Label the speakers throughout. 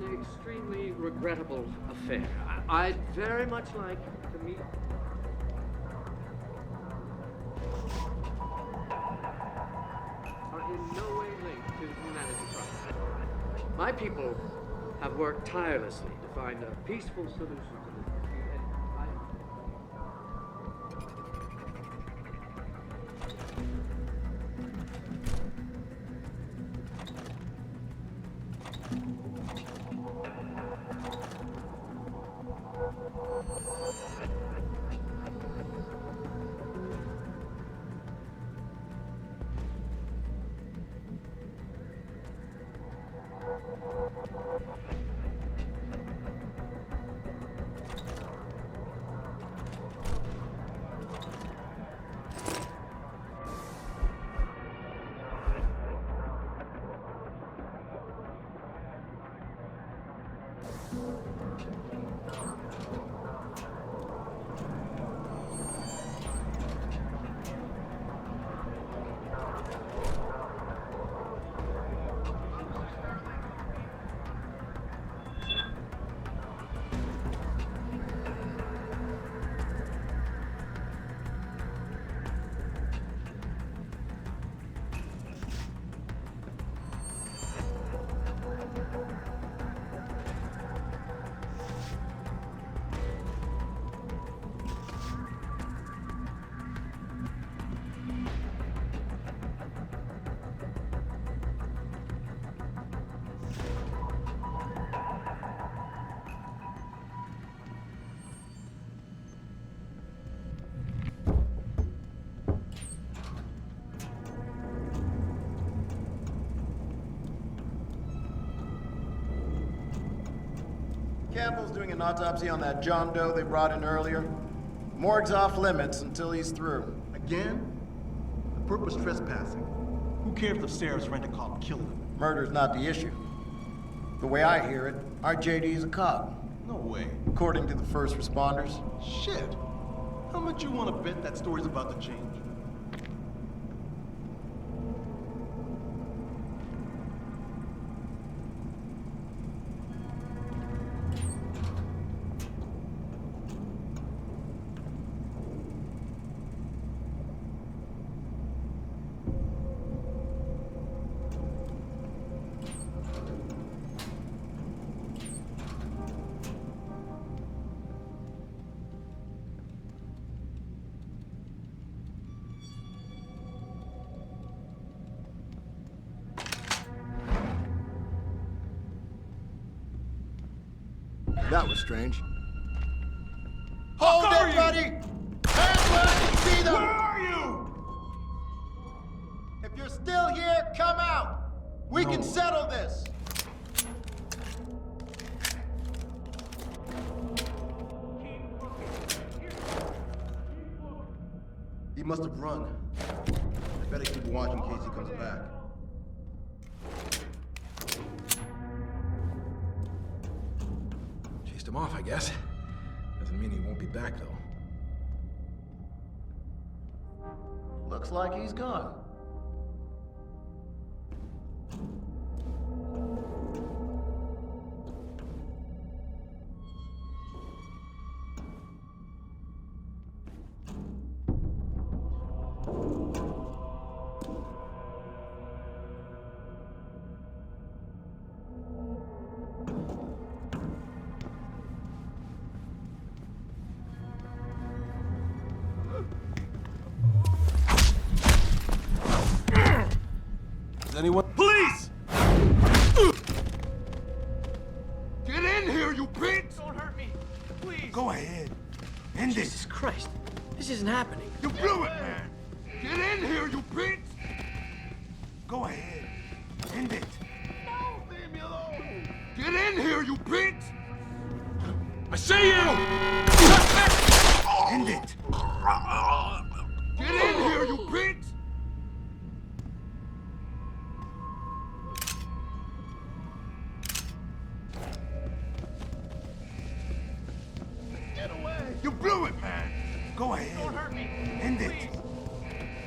Speaker 1: an extremely regrettable affair. I'd very much like to meet... are in no way linked to humanity project. My people have worked tirelessly to find a peaceful solution to this dispute, and
Speaker 2: Campbell's doing an autopsy on that John Doe they brought in earlier. Morgue's off limits until he's through.
Speaker 3: Again? The perp was trespassing. Who cares if Sarah's rent-a-cop killed him?
Speaker 2: Murder's not the issue. The way I hear it, our JD is a cop.
Speaker 3: No way.
Speaker 2: According to the first responders.
Speaker 3: Shit! How much you want to bet that story's about to change?
Speaker 2: That was strange. Hold it, buddy! Hands where I can see them!
Speaker 3: Where are you?
Speaker 2: If you're still here, come out! We can settle this!
Speaker 3: He must have run. I better keep watch in case he comes back.
Speaker 4: Chased him off, I guess. Doesn't mean he won't be back, though.
Speaker 2: Looks like he's gone.
Speaker 3: Is anyone? Police! Get in here, you bitch!
Speaker 1: Don't hurt me, please.
Speaker 3: Go ahead. End it.
Speaker 1: Jesus Christ, this isn't happening.
Speaker 3: You blew it, man! Get in here, you bitch! Go ahead. End it. No, leave me alone! Get in here, you bitch!
Speaker 4: I see you!
Speaker 3: End it! Get in here, you bitch! Get away! You blew it, man! Go ahead.
Speaker 1: Don't hurt me.
Speaker 3: End it.
Speaker 1: Please.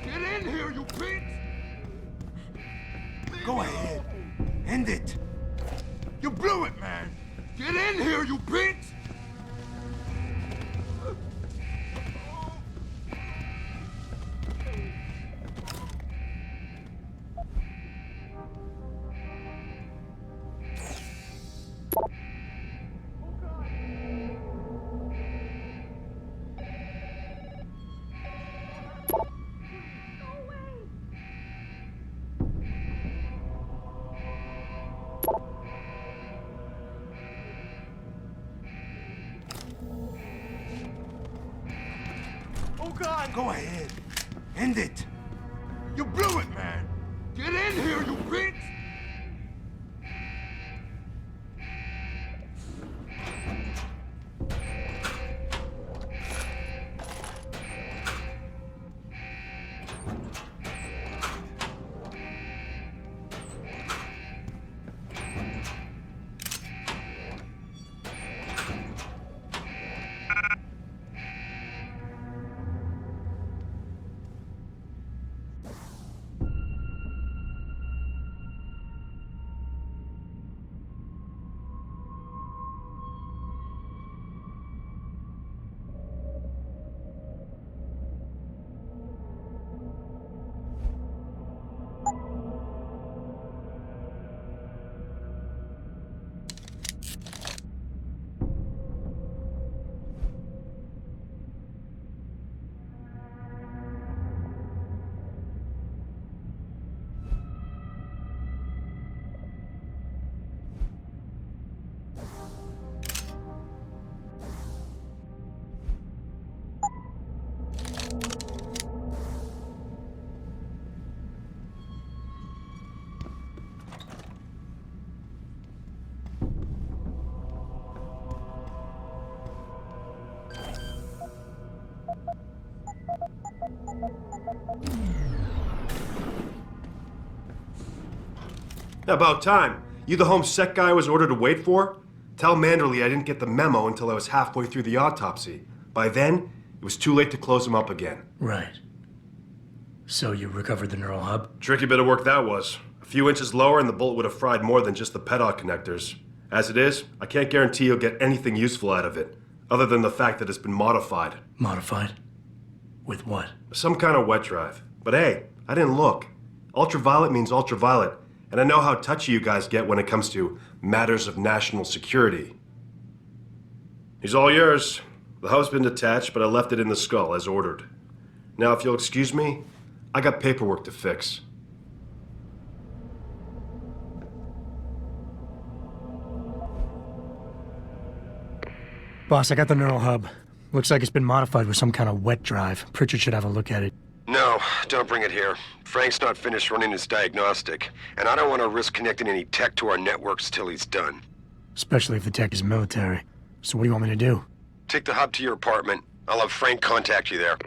Speaker 3: Get in here, you bitch! Go ahead. End it. You blew it, man! Get in here, you bitch! Go ahead. End it. You blew it, man. Get in here, you bitch!
Speaker 5: About time. You the home sec guy I was ordered to wait for? Tell Manderley I didn't get the memo until I was halfway through the autopsy. By then, it was too late to close him up again.
Speaker 6: Right. So you recovered the neural hub?
Speaker 5: Tricky bit of work that was. A few inches lower and the bullet would have fried more than just the pedal connectors. As it is, I can't guarantee you'll get anything useful out of it, other than the fact that it's been modified.
Speaker 6: Modified? With what?
Speaker 5: Some kind of wet drive. But hey, I didn't look. Ultraviolet means ultraviolet, and I know how touchy you guys get when it comes to matters of national security. He's all yours. The hub's been detached, but I left it in the skull as ordered. Now, if you'll excuse me, I got paperwork to fix.
Speaker 6: Boss, I got the neural hub. Looks like it's been modified with some kind of wet drive. Pritchard should have a look at it.
Speaker 5: No, don't bring it here. Frank's not finished running his diagnostic, and I don't want to risk connecting any tech to our networks till he's done.
Speaker 6: Especially if the tech is military. So what do you want me to do?
Speaker 5: Take the hub to your apartment. I'll have Frank contact you there.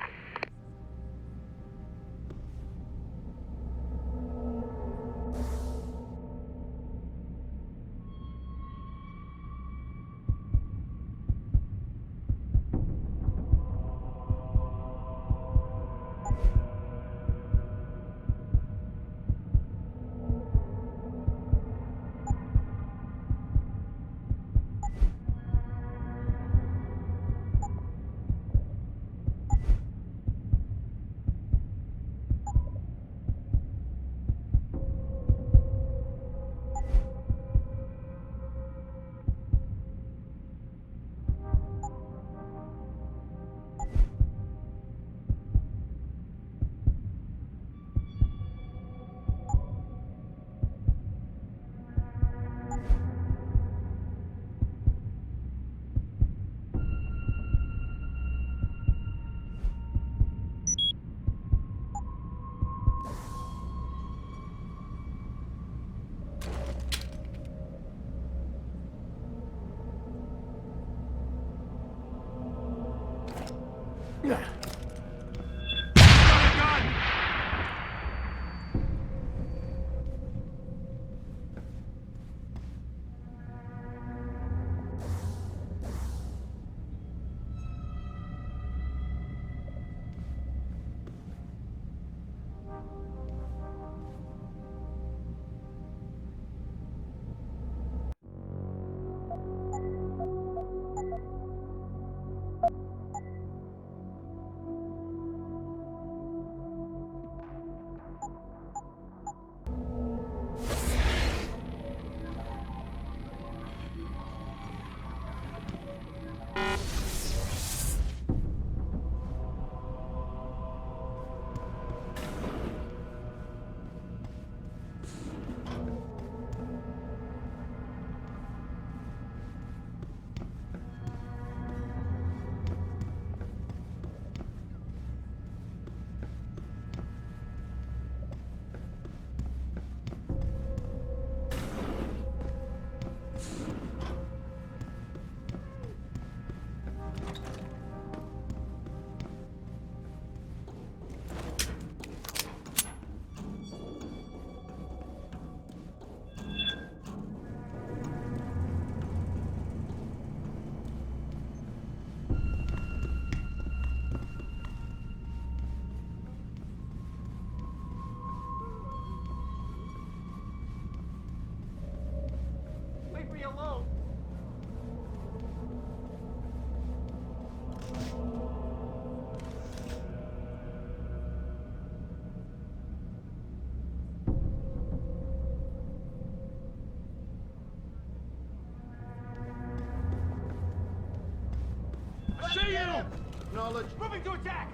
Speaker 3: Acknowledge.
Speaker 1: Moving to attack!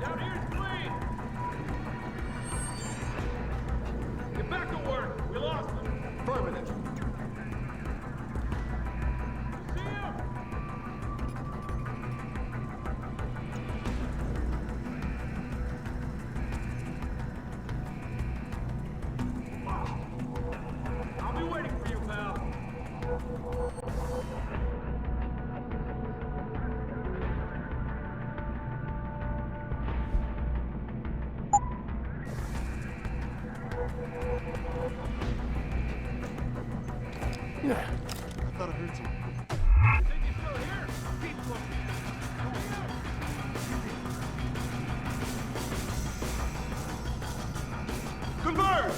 Speaker 7: Down here's clean! Get back to work! We lost them!
Speaker 3: Affirmative.
Speaker 7: See him? I'll be waiting for you, pal.
Speaker 3: I thought I heard some.
Speaker 7: You think he's still here? Keep looking.
Speaker 3: Converge!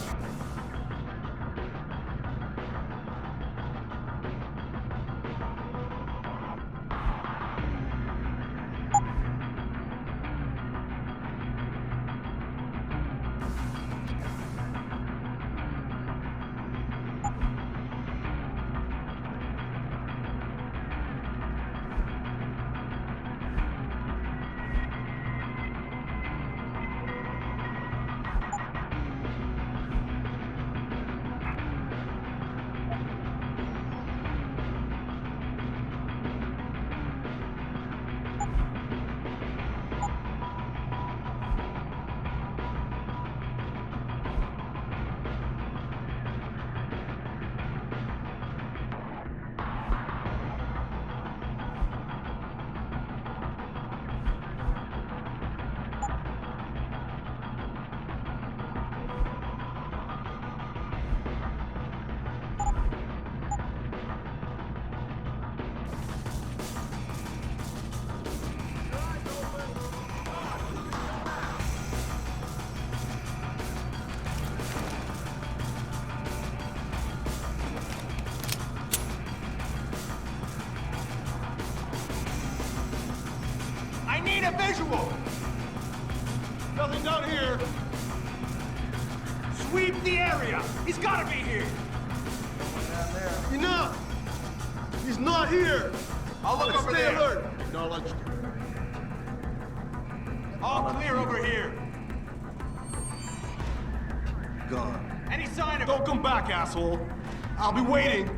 Speaker 3: I need a visual! Nothing down here. Sweep the area! He's gotta be here! Enough! He's not here! I'll look over there. Stay alert! Acknowledged. All clear over here. Gone. Any sign of... Don't come back, asshole! I'll be waiting!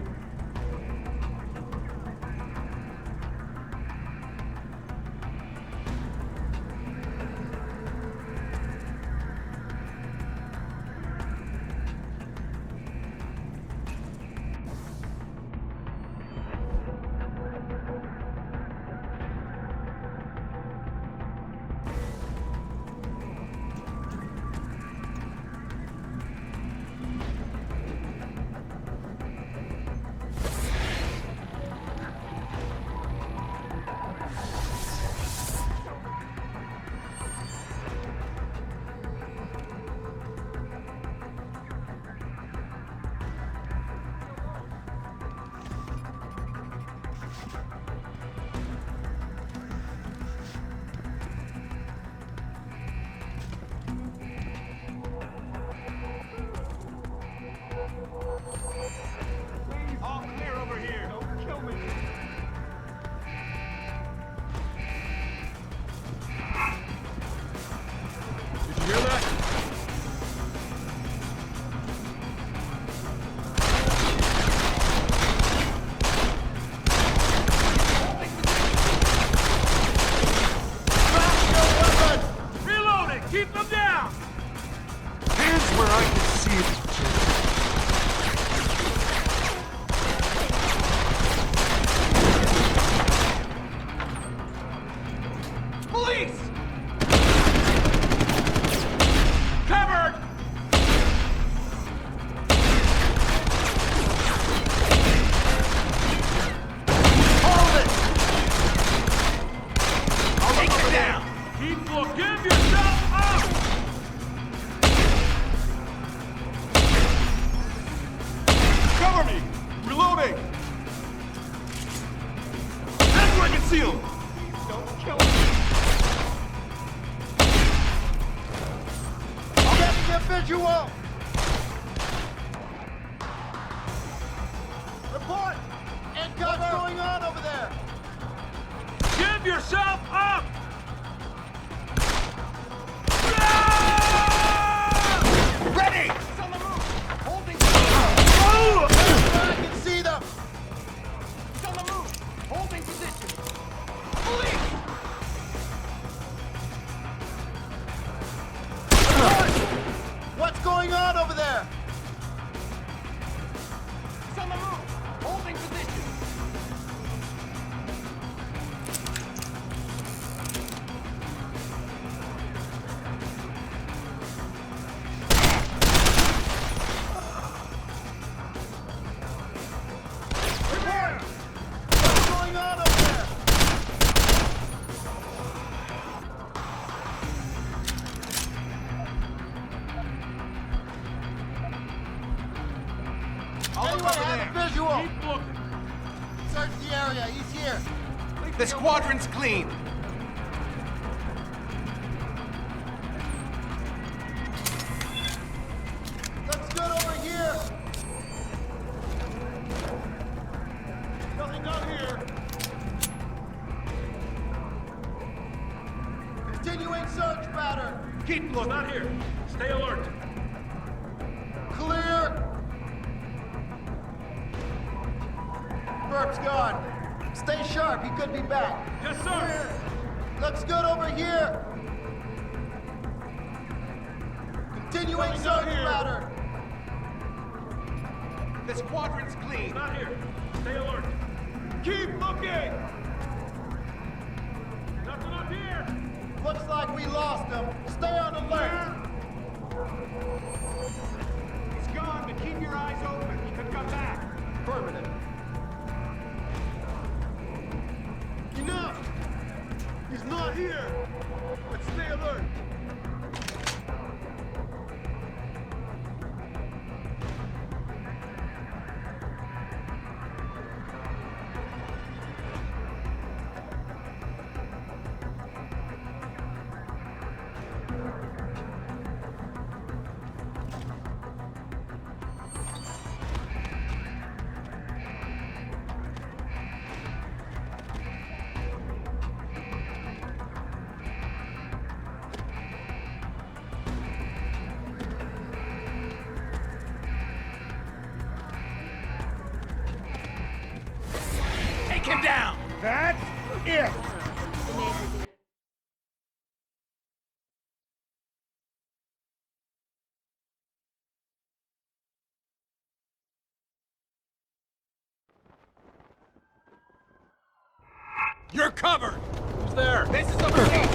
Speaker 2: Visual! Report! What's going on over there?
Speaker 7: Give yourself up!
Speaker 3: Ready!
Speaker 2: It's on the move! Holding position! I can see them! It's on the move! Holding position! Police! What's going on over there? It's on the move! Holding position! Report! What's going on over there? Anyone have a visual?
Speaker 7: Keep looking.
Speaker 2: Search the area. He's here.
Speaker 3: The squadron's clean.
Speaker 2: Looks good over here. Nothing down here. Continuing search pattern.
Speaker 3: Keep looking.
Speaker 7: Not here. Stay alert.
Speaker 2: Clear. Burp's gone. Stay sharp. He could be back.
Speaker 7: Yes, sir.
Speaker 2: Looks good over here. Continuing search pattern.
Speaker 3: The squadron's clean.
Speaker 7: Not here. Stay alert.
Speaker 2: Keep looking.
Speaker 7: Nothing up here.
Speaker 2: Looks like we lost him. Stay on alert.
Speaker 3: He's gone, but keep your eyes open. He could come back.
Speaker 2: Affirmative. Enough! He's not here! But stay alert!
Speaker 3: Take him down!
Speaker 2: That's it!
Speaker 3: You're covered!
Speaker 7: Who's there?
Speaker 3: This is a police!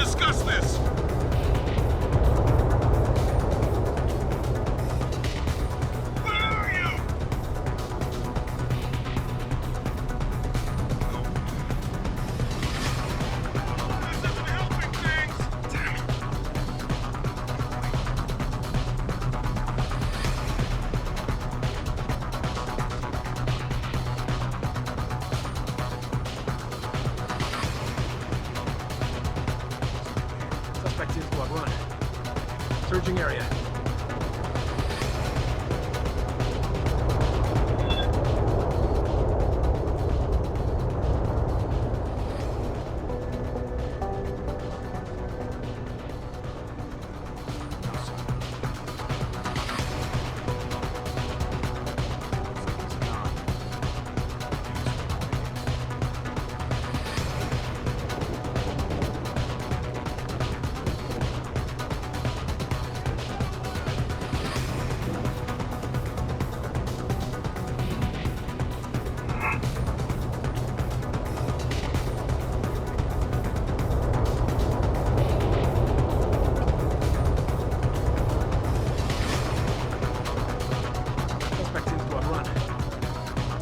Speaker 4: discuss this! Where are you? This isn't helping things! Damn it.
Speaker 6: Suspect is squad 1. Searching area.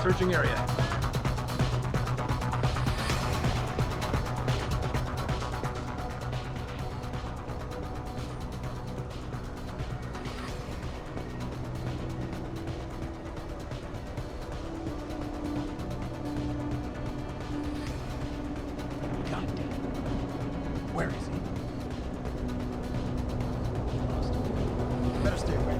Speaker 4: Searching area.
Speaker 2: Where is he? Better stay away.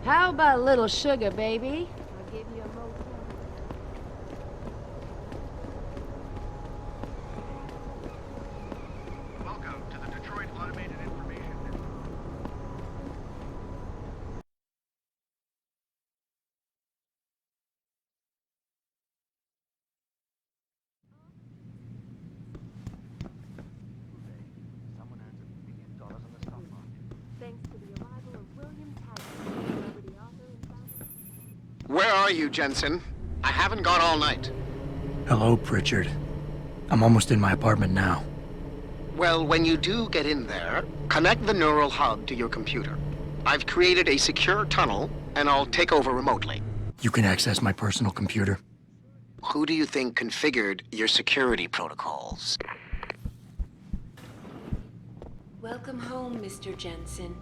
Speaker 8: How about a little sugar, baby? I'll give you a motel.
Speaker 9: Welcome to the Detroit Automated Information Network.
Speaker 2: Someone earns $1 million on the stock market.
Speaker 8: Thanks to the arrival of William Taggart, celebrity author and founder.
Speaker 9: Where are you, Jensen? I haven't gone all night.
Speaker 6: Hello, Pritchard. I'm almost in my apartment now.
Speaker 9: Well, when you do get in there, connect the neural hub to your computer. I've created a secure tunnel, and I'll take over remotely.
Speaker 6: You can access my personal computer.
Speaker 9: Who do you think configured your security protocols?
Speaker 10: Welcome home, Mr. Jensen.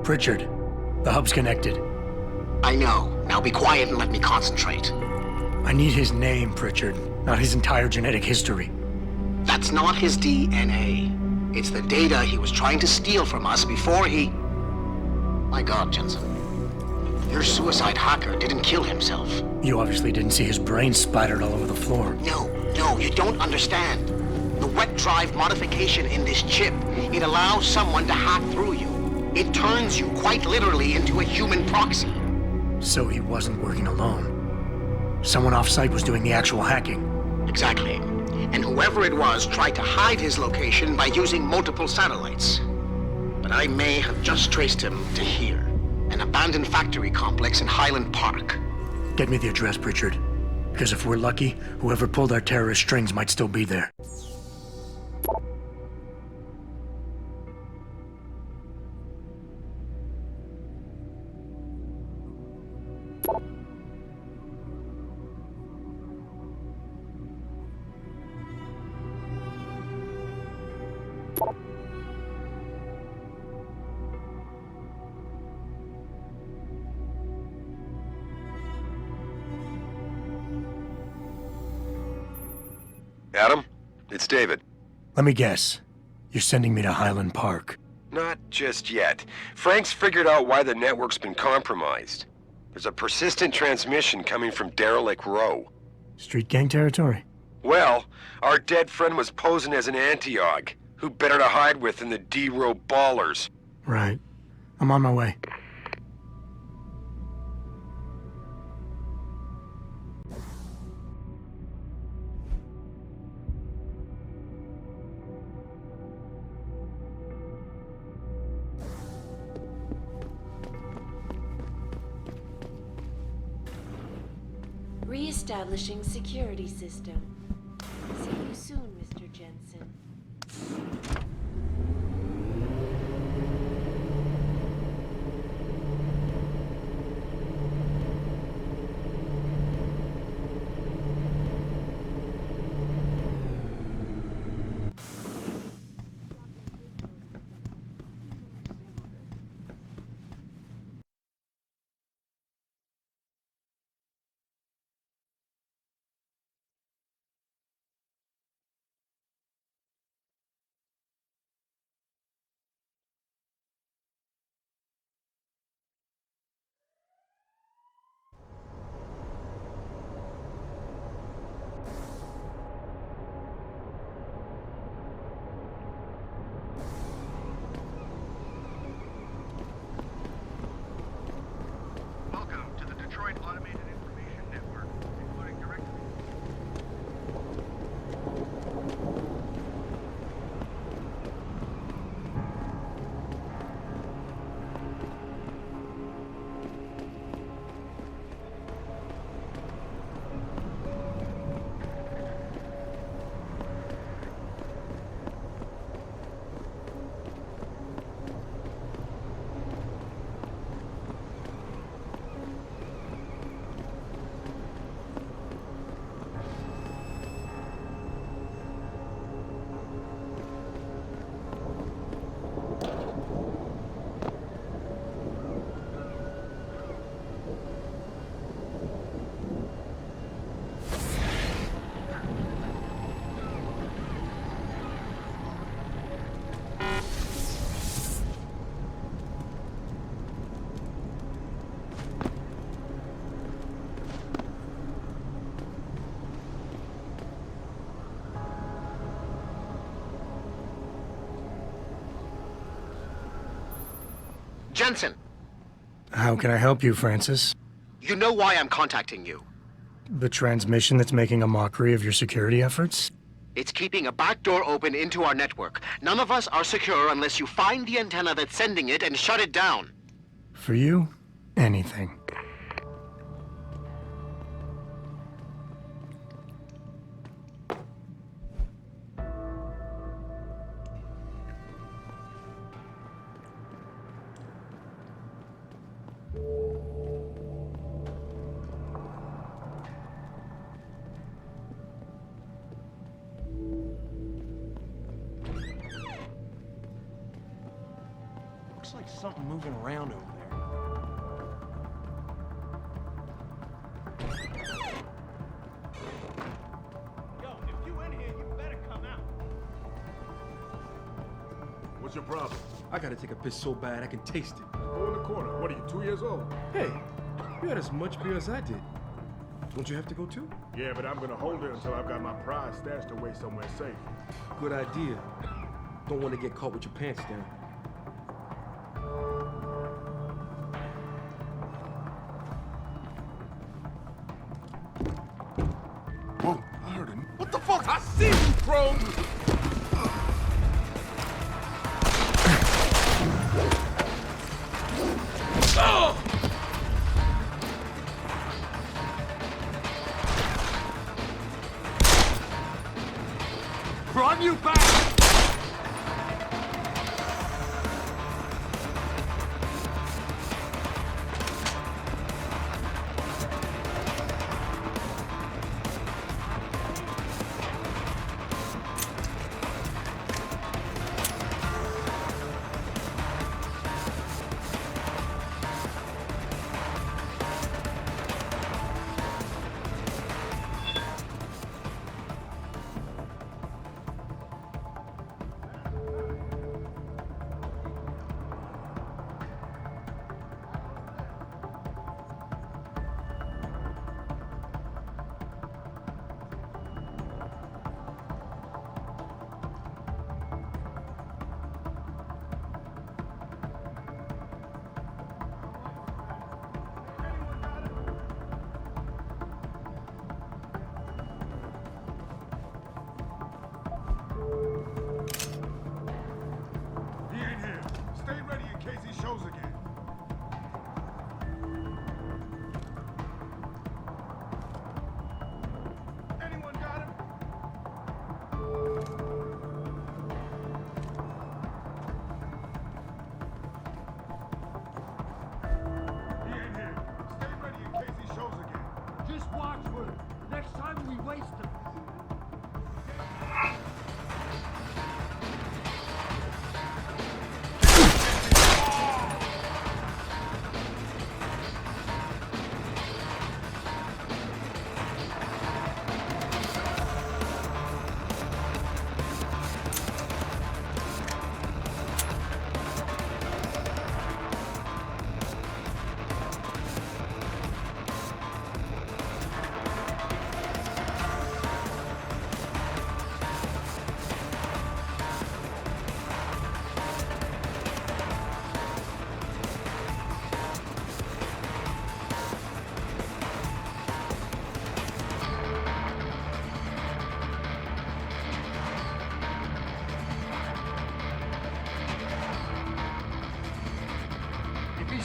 Speaker 6: Pritchard, the hub's connected.
Speaker 9: I know. Now be quiet and let me concentrate.
Speaker 6: I need his name, Pritchard, not his entire genetic history.
Speaker 9: That's not his DNA. It's the data he was trying to steal from us before he... My God, Jensen. Your suicide hacker didn't kill himself.
Speaker 6: You obviously didn't see his brain splattered all over the floor.
Speaker 9: No, you don't understand. The wet drive modification in this chip, it allows someone to hack through you. It turns you quite literally into a human proxy.
Speaker 6: So he wasn't working alone. Someone off-site was doing the actual hacking.
Speaker 9: Exactly. And whoever it was tried to hide his location by using multiple satellites. but I may have just traced him to here, an abandoned factory complex in Highland Park.
Speaker 6: Get me the address, Pritchard. Because if we're lucky, whoever pulled our terrorist strings might still be there.
Speaker 5: Adam, it's David.
Speaker 6: Let me guess. You're sending me to Highland Park.
Speaker 5: Not just yet. Frank's figured out why the network's been compromised. There's a persistent transmission coming from Derelict Row.
Speaker 6: Street gang territory?
Speaker 5: Well, our dead friend was posing as an anti-aug. Who better to hide with than the D-Row ballers?
Speaker 6: Right. I'm on my way.
Speaker 10: Re-establishing security system. See you soon, Mr. Jensen.
Speaker 9: Jensen,
Speaker 6: How can I help you, Francis?
Speaker 9: you know why I'm contacting you.
Speaker 6: The transmission that's making a mockery of your security efforts?
Speaker 9: It's keeping a back door open into our network. None of us are secure unless you find the antenna that's sending it and shut it down.
Speaker 6: For you, anything.
Speaker 2: Looks like something moving around over there. Yo, if you in here, you better come out.
Speaker 3: What's your problem?
Speaker 4: I gotta take a piss so bad I can taste it.
Speaker 3: Go in the corner. What are you, 2 years old?
Speaker 4: Hey, you had as much beer as I did. Don't you have to go too?
Speaker 3: Yeah, but I'm gonna hold it until I've got my prize stashed away somewhere safe.
Speaker 4: Good idea. Don't want to get caught with your pants down.
Speaker 3: Whoa, I heard him. What the fuck? I see you, bro! Damn you, back!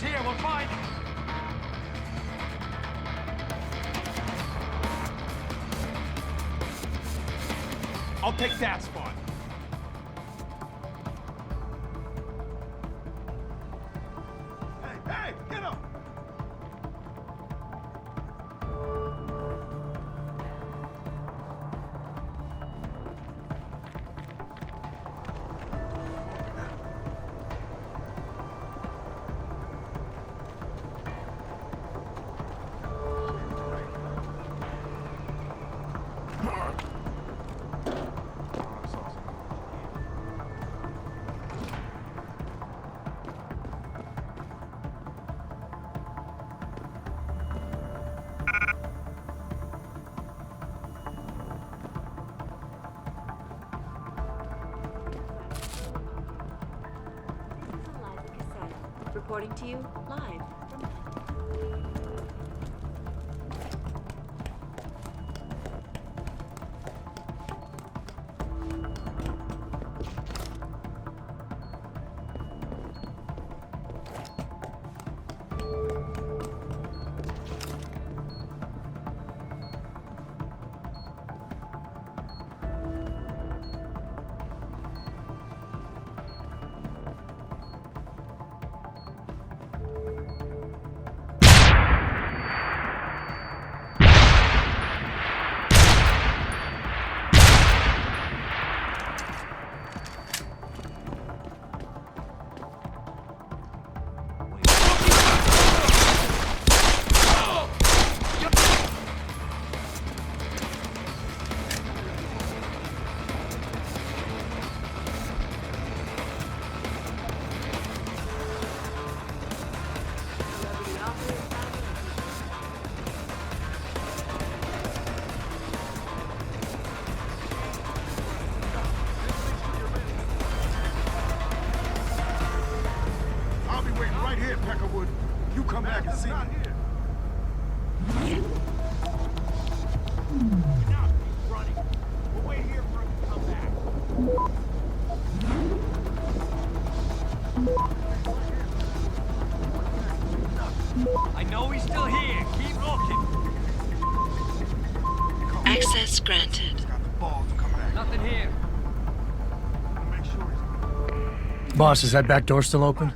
Speaker 7: Here, we'll find him. I'll take that spot.
Speaker 3: Hey, get up!
Speaker 10: Reporting to you live from...
Speaker 3: You come back and see me.
Speaker 7: Now keep running. We'll wait here for him to come back. I know he's still here. Keep looking.
Speaker 10: Access granted.
Speaker 3: Got the balls to come back.
Speaker 7: Nothing here.
Speaker 6: Boss, is that back door still open?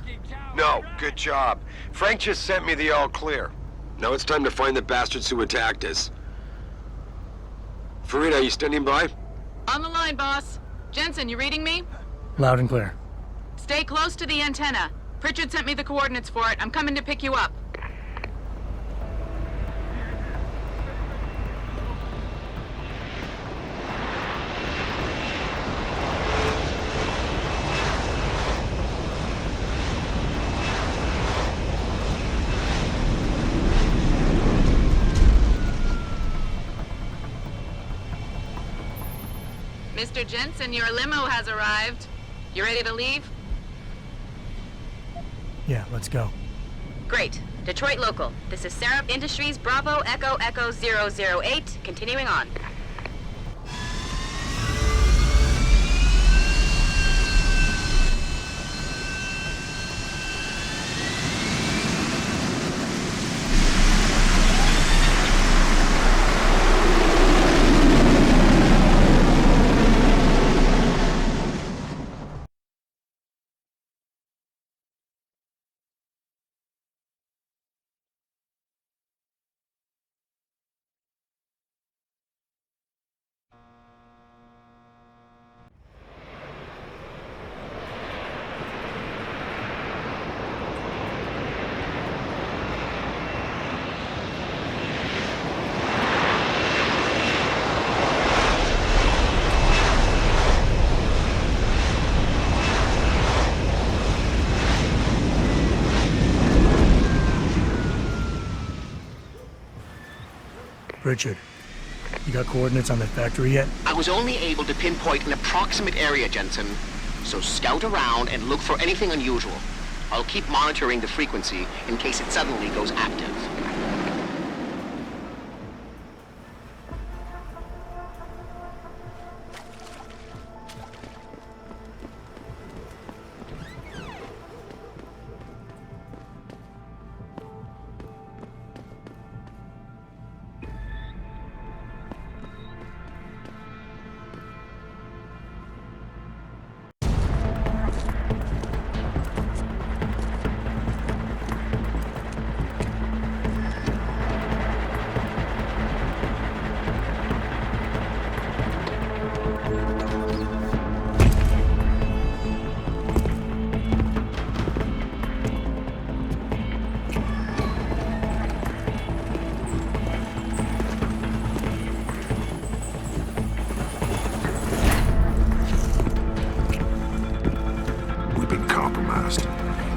Speaker 11: No, good job. Frank just sent me the all clear. Now it's time to find the bastards who attacked us. Farida, you standing by?
Speaker 12: On the line, boss. Jensen, you reading me?
Speaker 6: Loud and clear.
Speaker 12: Stay close to the antenna. Pritchard sent me the coordinates for it. I'm coming to pick you up. Mr. Jensen, your limo has arrived. You ready to leave?
Speaker 6: Yeah, let's go.
Speaker 12: Great. Detroit local. This is Sarif Industries, Bravo Echo Echo 008. Continuing on.
Speaker 6: Richard, you got coordinates on that factory yet?
Speaker 9: I was only able to pinpoint an approximate area, Jensen. So scout around and look for anything unusual. I'll keep monitoring the frequency in case it suddenly goes active.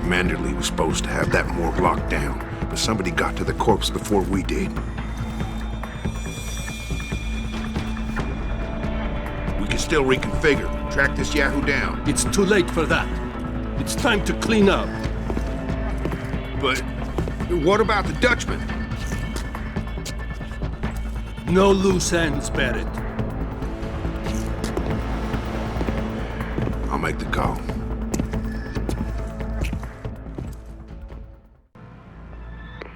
Speaker 3: Manderley was supposed to have that morgue locked down, but somebody got to the corpse before we did. We can still reconfigure, track this Yahoo down.
Speaker 4: It's too late for that. It's time to clean up.
Speaker 3: But what about the Dutchman?
Speaker 4: No loose ends, Barrett.
Speaker 3: I'll make the call.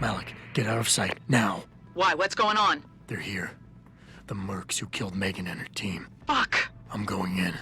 Speaker 6: Malik, get out of sight, now.
Speaker 12: Why? What's going on?
Speaker 6: They're here. The mercs who killed Megan and her team.
Speaker 12: Fuck!
Speaker 6: I'm going in.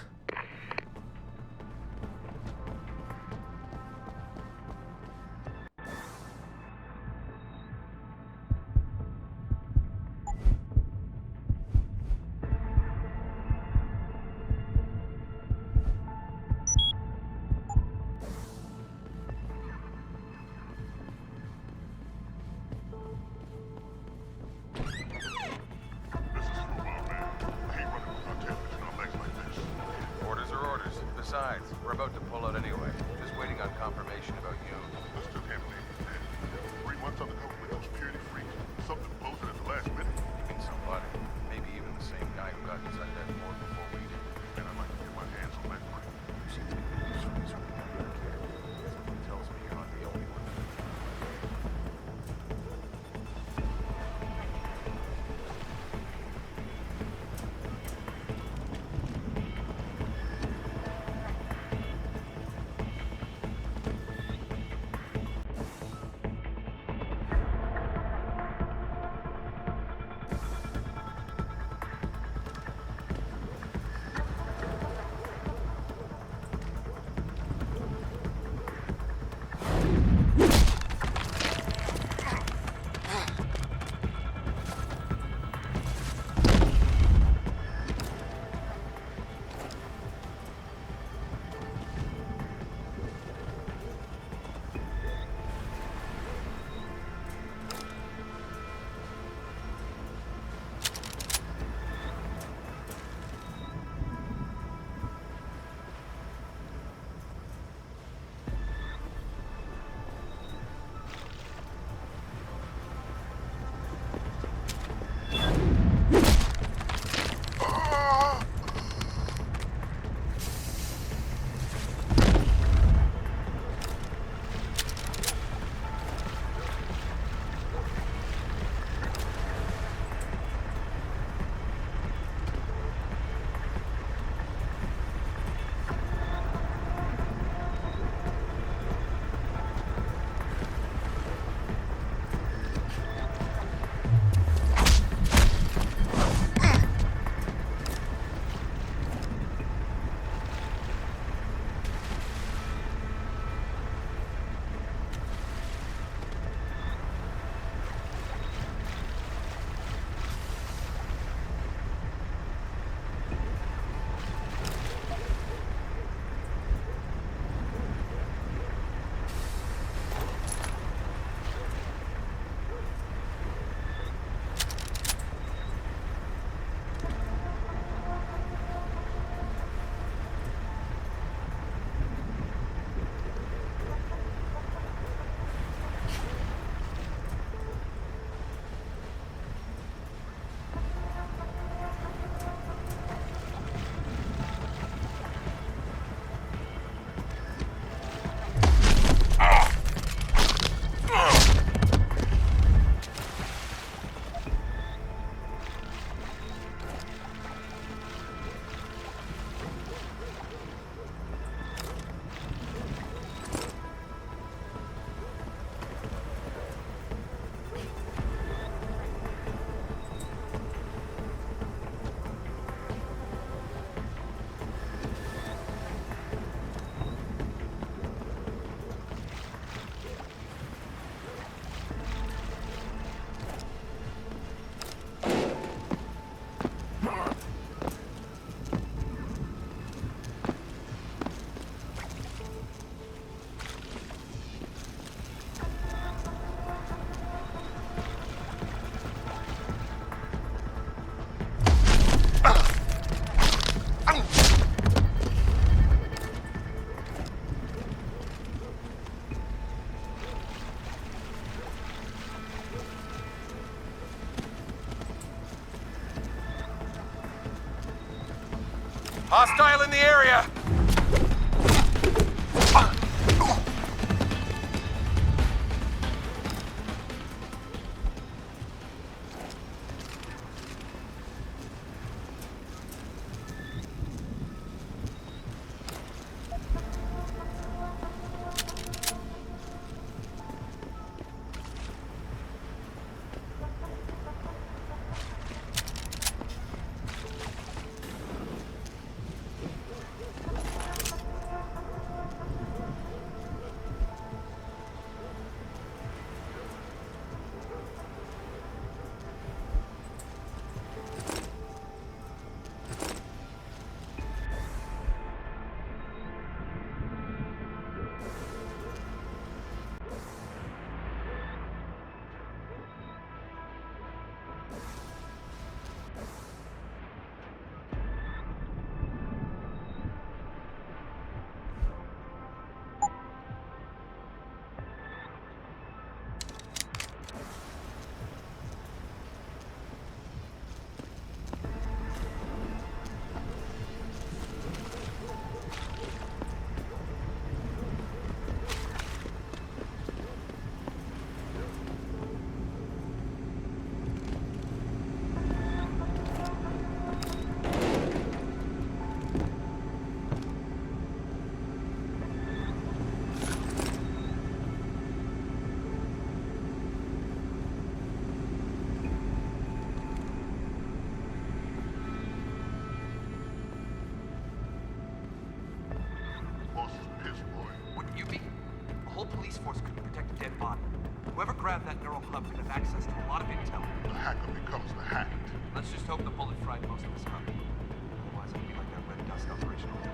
Speaker 13: Besides, we're about to pull out anyway. Just waiting on confirmation about you.
Speaker 3: Let's still can't believe it. 3 months undercover with those security freaks. Something posted at the last minute.
Speaker 13: You mean somebody? Maybe even the same guy who got inside that morgue before we did.
Speaker 3: And I'd like to get my hands on that money.
Speaker 13: You seem to be doing this for me. Something tells me you're not the only one. Hostile in the area!
Speaker 14: Police force couldn't protect a dead body. Whoever grabbed that neural hub could have access to a lot of intel.
Speaker 3: The hacker becomes the hacked.
Speaker 14: Let's just hope the bullet fried most of us hub. Otherwise, it'll be like that red dust operation all over.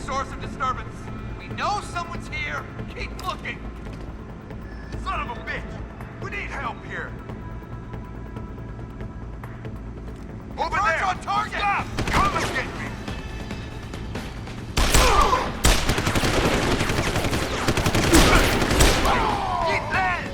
Speaker 2: Source of disturbance. We know someone's here. Keep looking.
Speaker 3: Son of a bitch! We need help here. Over there!
Speaker 2: On target!
Speaker 3: Stop! Come and get me!
Speaker 2: Get that!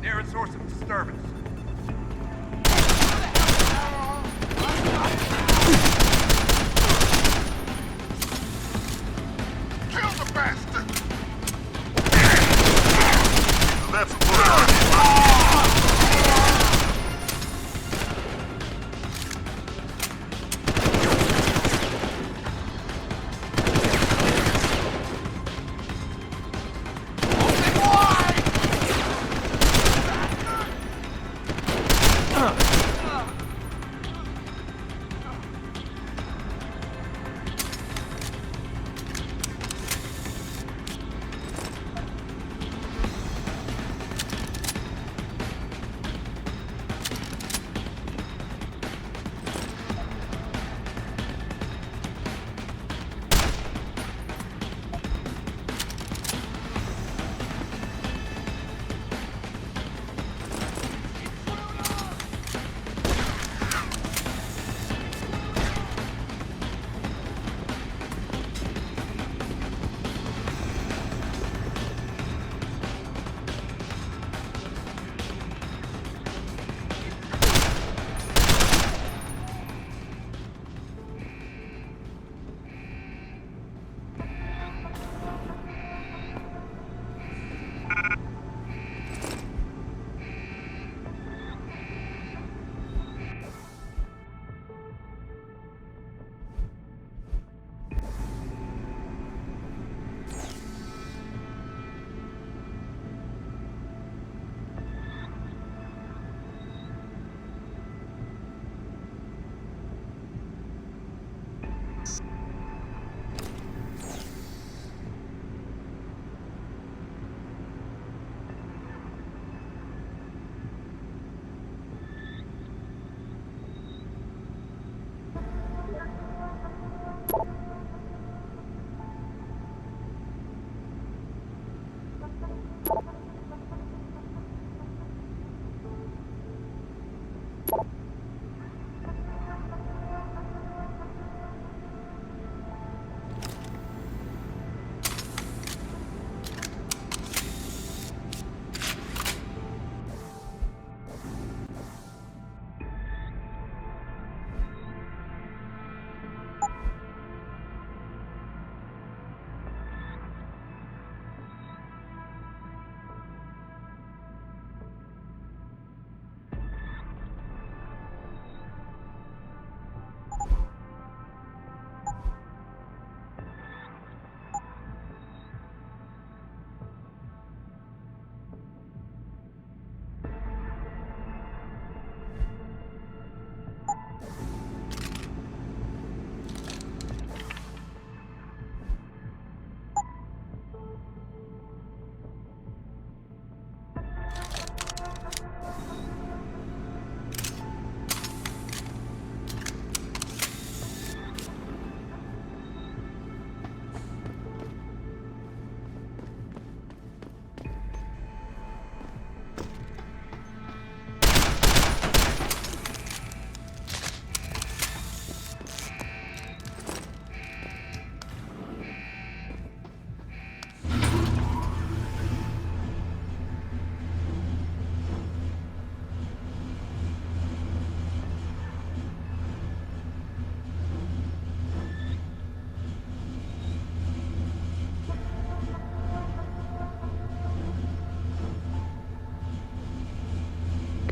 Speaker 14: Nearest source of disturbance.
Speaker 3: Kill the bastard! That's a priority.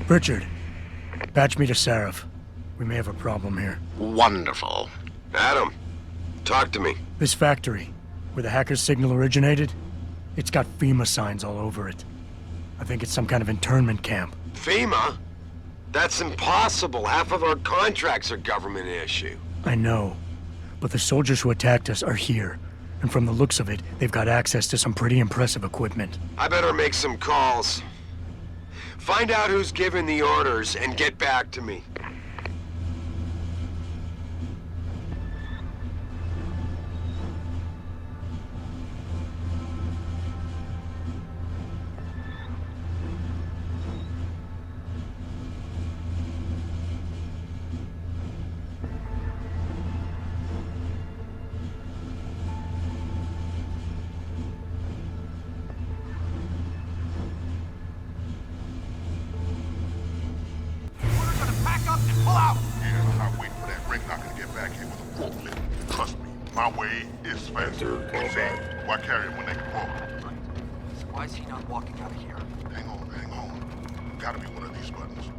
Speaker 6: Richard, patch me to Sarif. We may have a problem here.
Speaker 9: Wonderful.
Speaker 11: Adam, talk to me.
Speaker 6: This factory, where the hacker's signal originated, it's got FEMA signs all over it. I think it's some kind of internment camp.
Speaker 11: FEMA? That's impossible. Half of our contracts are government issue.
Speaker 6: I know, but the soldiers who attacked us are here. And from the looks of it, they've got access to some pretty impressive equipment.
Speaker 11: I better make some calls. Find out who's giving the orders and get back to me.
Speaker 3: My way is faster. Why carry him when they can walk?
Speaker 14: So why is he not walking out of here?
Speaker 3: Hang on. Gotta be one of these buttons.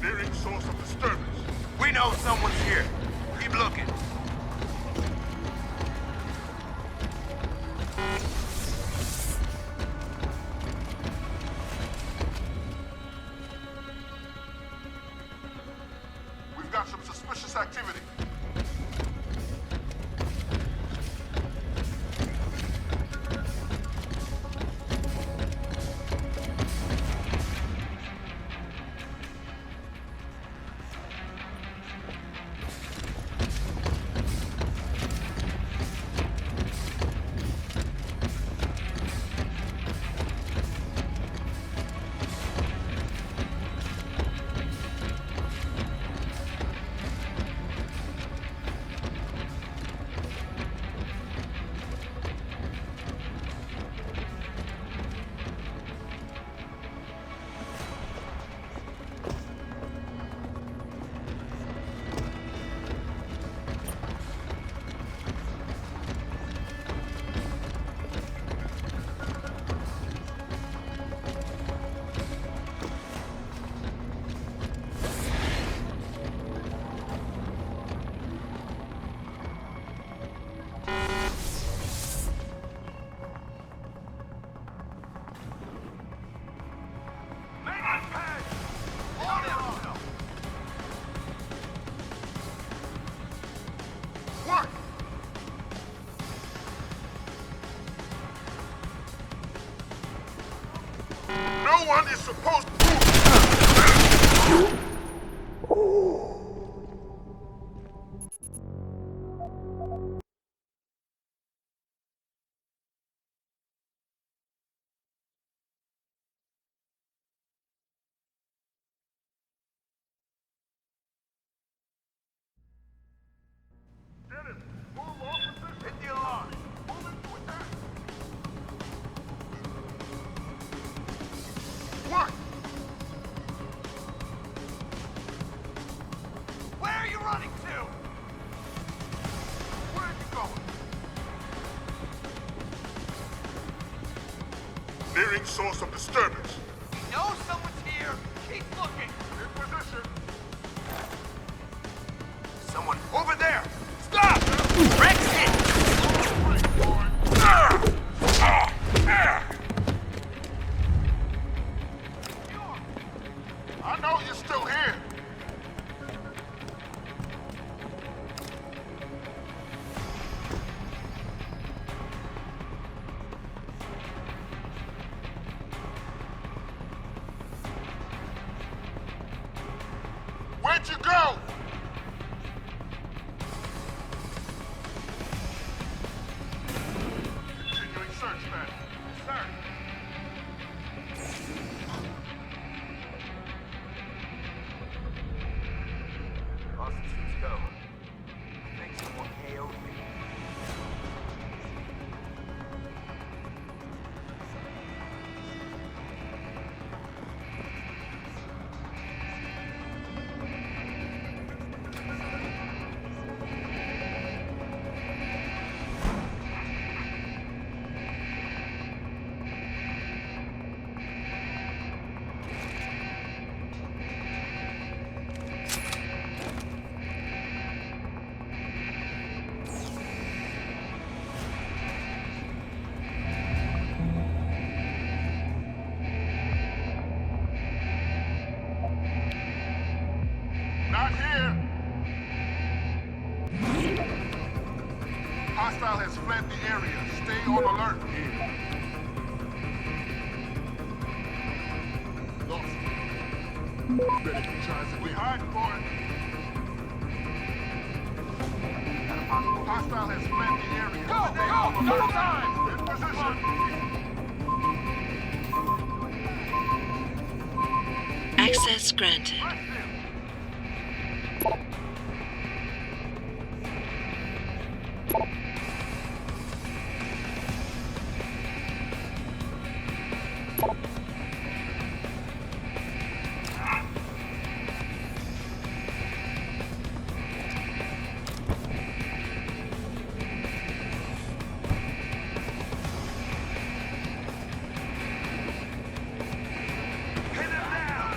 Speaker 3: Nearing source of disturbance.
Speaker 2: We know someone's here. Keep looking.
Speaker 3: We've got some suspicious activity. No one is supposed to... Dennis, move officers. Hit the alarm. Move into attack. What?
Speaker 2: Where are you running to?
Speaker 3: Where are you going? Nearing source of disturbance.
Speaker 2: We know someone's here. Keep looking.
Speaker 3: In position.
Speaker 2: Someone over there. Stop! Praxis!
Speaker 3: I know you're still here. Where'd you go? Continuing search then. Sir.
Speaker 2: Austin, let's go. I think someone KO'd me.
Speaker 3: Not here. Hostile has fled the area. Stay on alert. Lost. Better keep trying to. We hiding for it. Hostile has fled the area.
Speaker 2: Go!
Speaker 3: Stay
Speaker 2: Go!
Speaker 3: on
Speaker 2: No
Speaker 3: alert.
Speaker 2: time!
Speaker 3: In position.
Speaker 10: Access granted.
Speaker 2: Hit him down!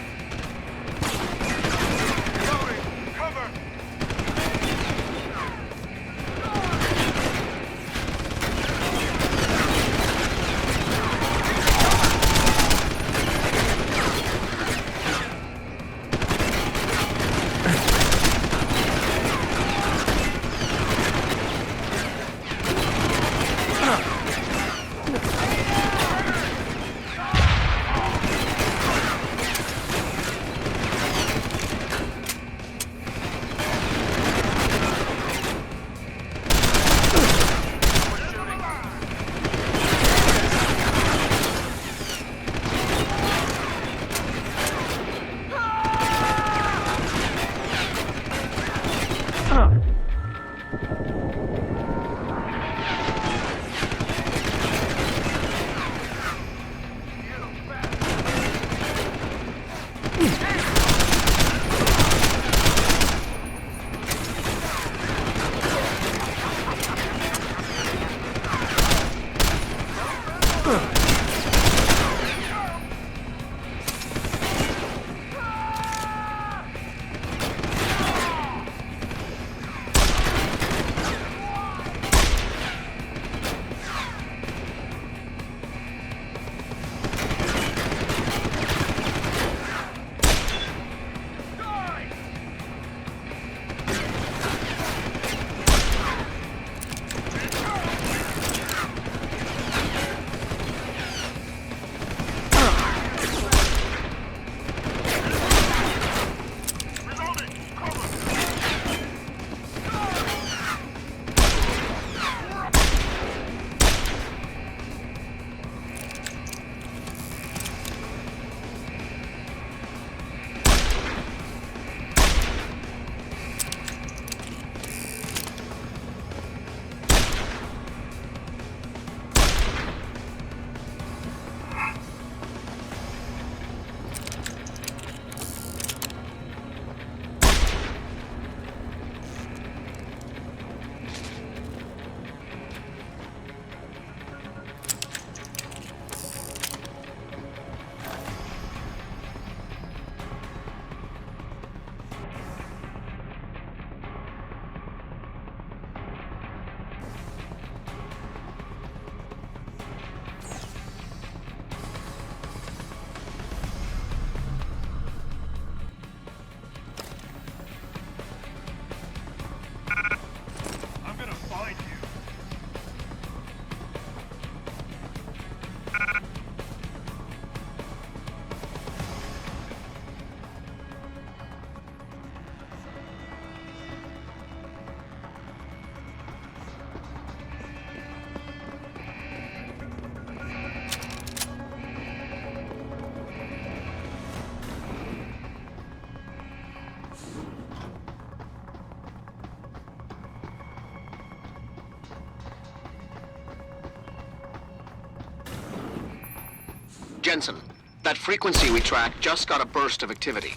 Speaker 9: Jensen, that frequency we tracked just got a burst of activity.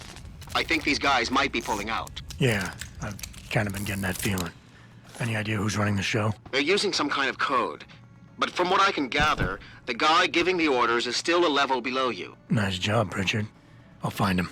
Speaker 9: I think these guys might be pulling out.
Speaker 6: Yeah, I've kind of been getting that feeling. Any idea who's running the show?
Speaker 9: They're using some kind of code. But from what I can gather, the guy giving the orders is still a level below you.
Speaker 6: Nice job, Pritchard. I'll find him.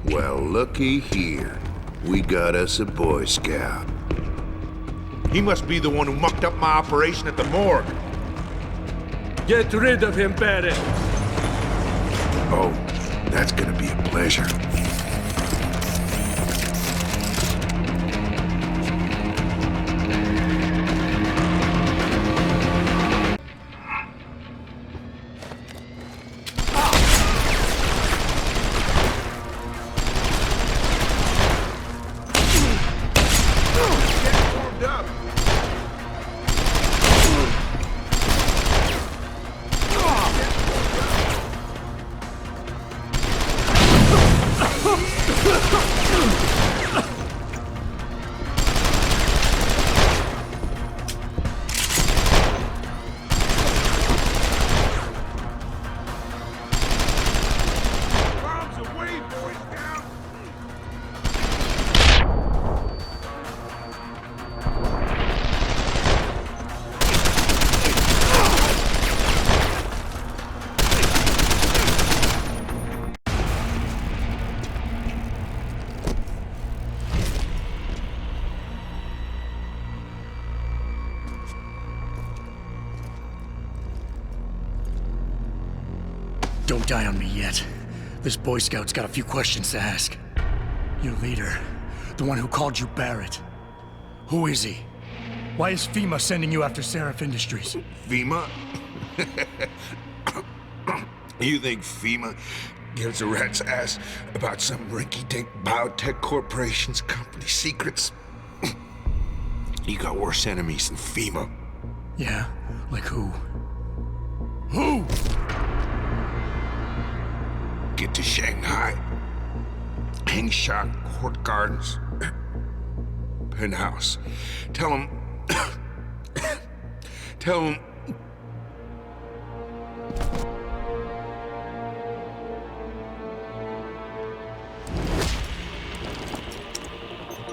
Speaker 15: Well, looky here. We got us a Boy Scout.
Speaker 3: He must be the one who mucked up my operation at the morgue.
Speaker 7: Get rid of him, Barrett.
Speaker 15: Oh, that's gonna be a pleasure.
Speaker 6: Don't die on me yet. This Boy Scout's got a few questions to ask. Your leader, the one who called you Barrett. Who is he? Why is FEMA sending you after Sarif Industries?
Speaker 15: FEMA? You think FEMA gives a rat's ass about some rinky-dink biotech corporation's company secrets? You got worse enemies than FEMA.
Speaker 6: Yeah? Like who? Who?
Speaker 15: Get to Shanghai. Hang shot, Court Gardens. Penthouse. Tell him... Tell him...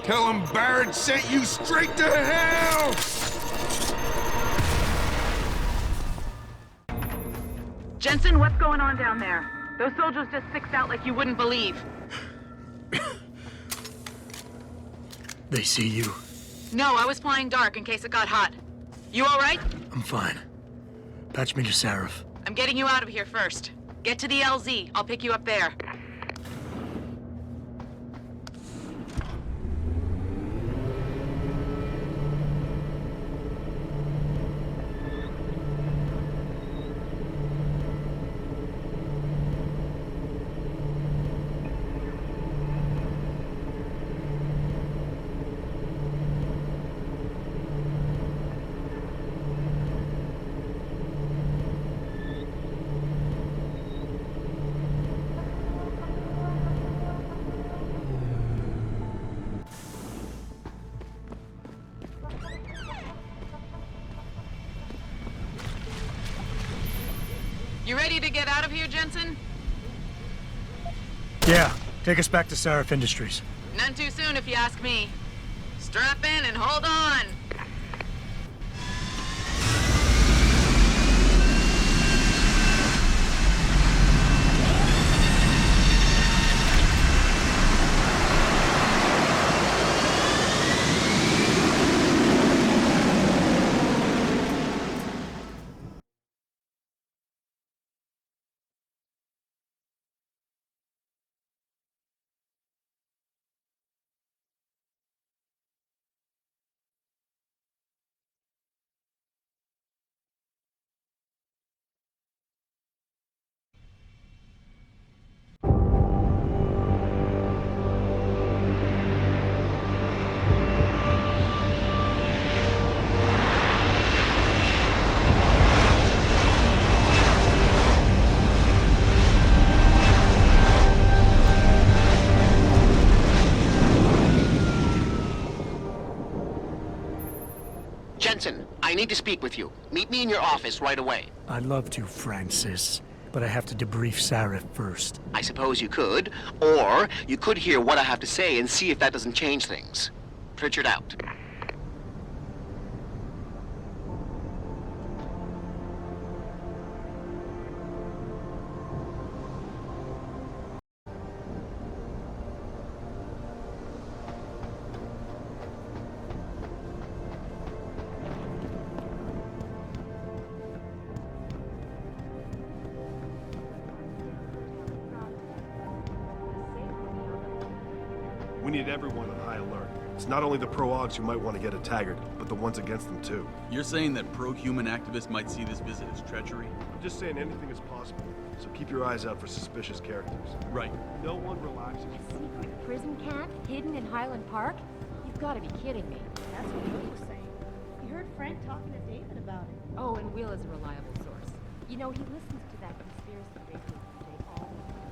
Speaker 15: Tell him Barrett sent you straight to hell!
Speaker 12: Jensen, what's going on down there? Those soldiers just sixed out like you wouldn't believe.
Speaker 6: They see you?
Speaker 12: No, I was flying dark in case it got hot. You all right?
Speaker 6: I'm fine. Patch me to Sarif.
Speaker 12: I'm getting you out of here first. Get to the LZ. I'll pick you up there. You ready to get out of here, Jensen?
Speaker 6: Yeah, take us back to Sarif Industries.
Speaker 12: None too soon, if you ask me. Strap in and hold on.
Speaker 9: Jensen, I need to speak with you. Meet me in your office right away.
Speaker 6: I'd love to, Francis, but I have to debrief Sarif first.
Speaker 9: I suppose you could, or you could hear what I have to say and see if that doesn't change things. Pritchard out.
Speaker 5: We need everyone on high alert. It's not only the pro-augs who might want to get a Taggart, but the ones against them too.
Speaker 16: You're saying that pro-human activists might see this visit as treachery?
Speaker 5: I'm just saying anything is possible, so keep your eyes out for suspicious characters.
Speaker 16: Right.
Speaker 5: No one relaxes.
Speaker 8: A secret prison camp hidden in Highland Park? You've got to be kidding me.
Speaker 17: That's what Will was saying. We heard Frank talking to David about it.
Speaker 8: Oh, and Will is a reliable source. You know, he listens to that conspiracy radio tape all the time.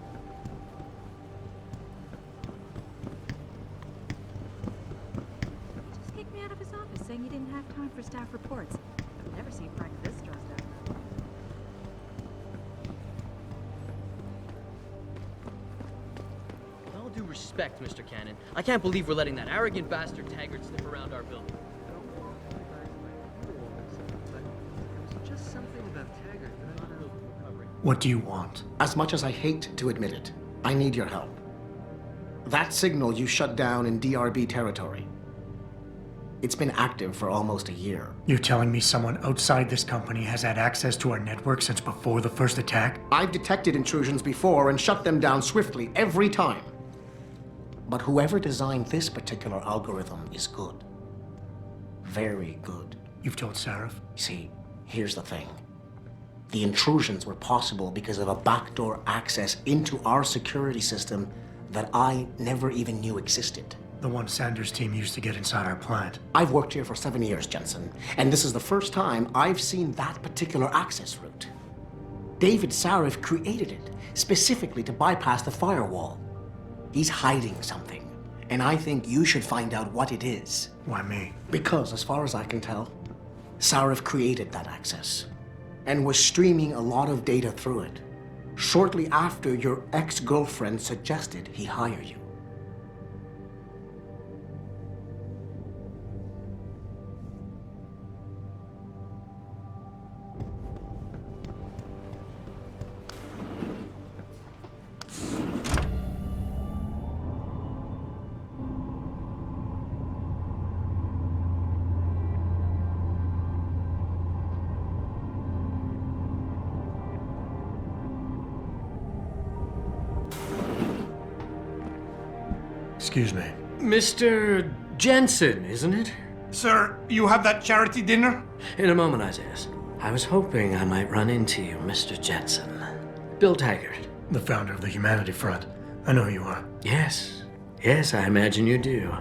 Speaker 18: He just kicked me out of his office saying he didn't have time for staff reports. I've never seen Frank this stressed out.
Speaker 19: With all due respect, Mr. Cannon, I can't believe we're letting that arrogant bastard Taggart sniff around our building.
Speaker 1: Just something about Taggart that I don't know if we're covering.
Speaker 6: What do you want?
Speaker 9: As much as I hate to admit it, I need your help. That signal you shut down in DRB territory. It's been active for almost a year.
Speaker 6: You're telling me someone outside this company has had access to our network since before the first attack?
Speaker 9: I've detected intrusions before and shut them down swiftly every time. But whoever designed this particular algorithm is good. Very good.
Speaker 6: You've told Sarif?
Speaker 9: See, here's the thing. The intrusions were possible because of a backdoor access into our security system that I never even knew existed.
Speaker 6: The one Sanders' team used to get inside our plant.
Speaker 9: I've worked here for 7 years, Jensen, and this is the first time I've seen that particular access route. David Sarif created it specifically to bypass the firewall. He's hiding something, and I think you should find out what it is.
Speaker 6: Why me?
Speaker 9: Because, as far as I can tell, Sarif created that access and was streaming a lot of data through it shortly after your ex-girlfriend suggested he hire you.
Speaker 6: Excuse me.
Speaker 1: Mr. Jensen, isn't it?
Speaker 2: Sir, you have that charity dinner?
Speaker 1: In a moment, Isaiah. I was hoping I might run into you, Mr. Jensen. Bill Taggart.
Speaker 6: The founder of the Humanity Front. I know who you are.
Speaker 1: Yes. Yes, I imagine you do.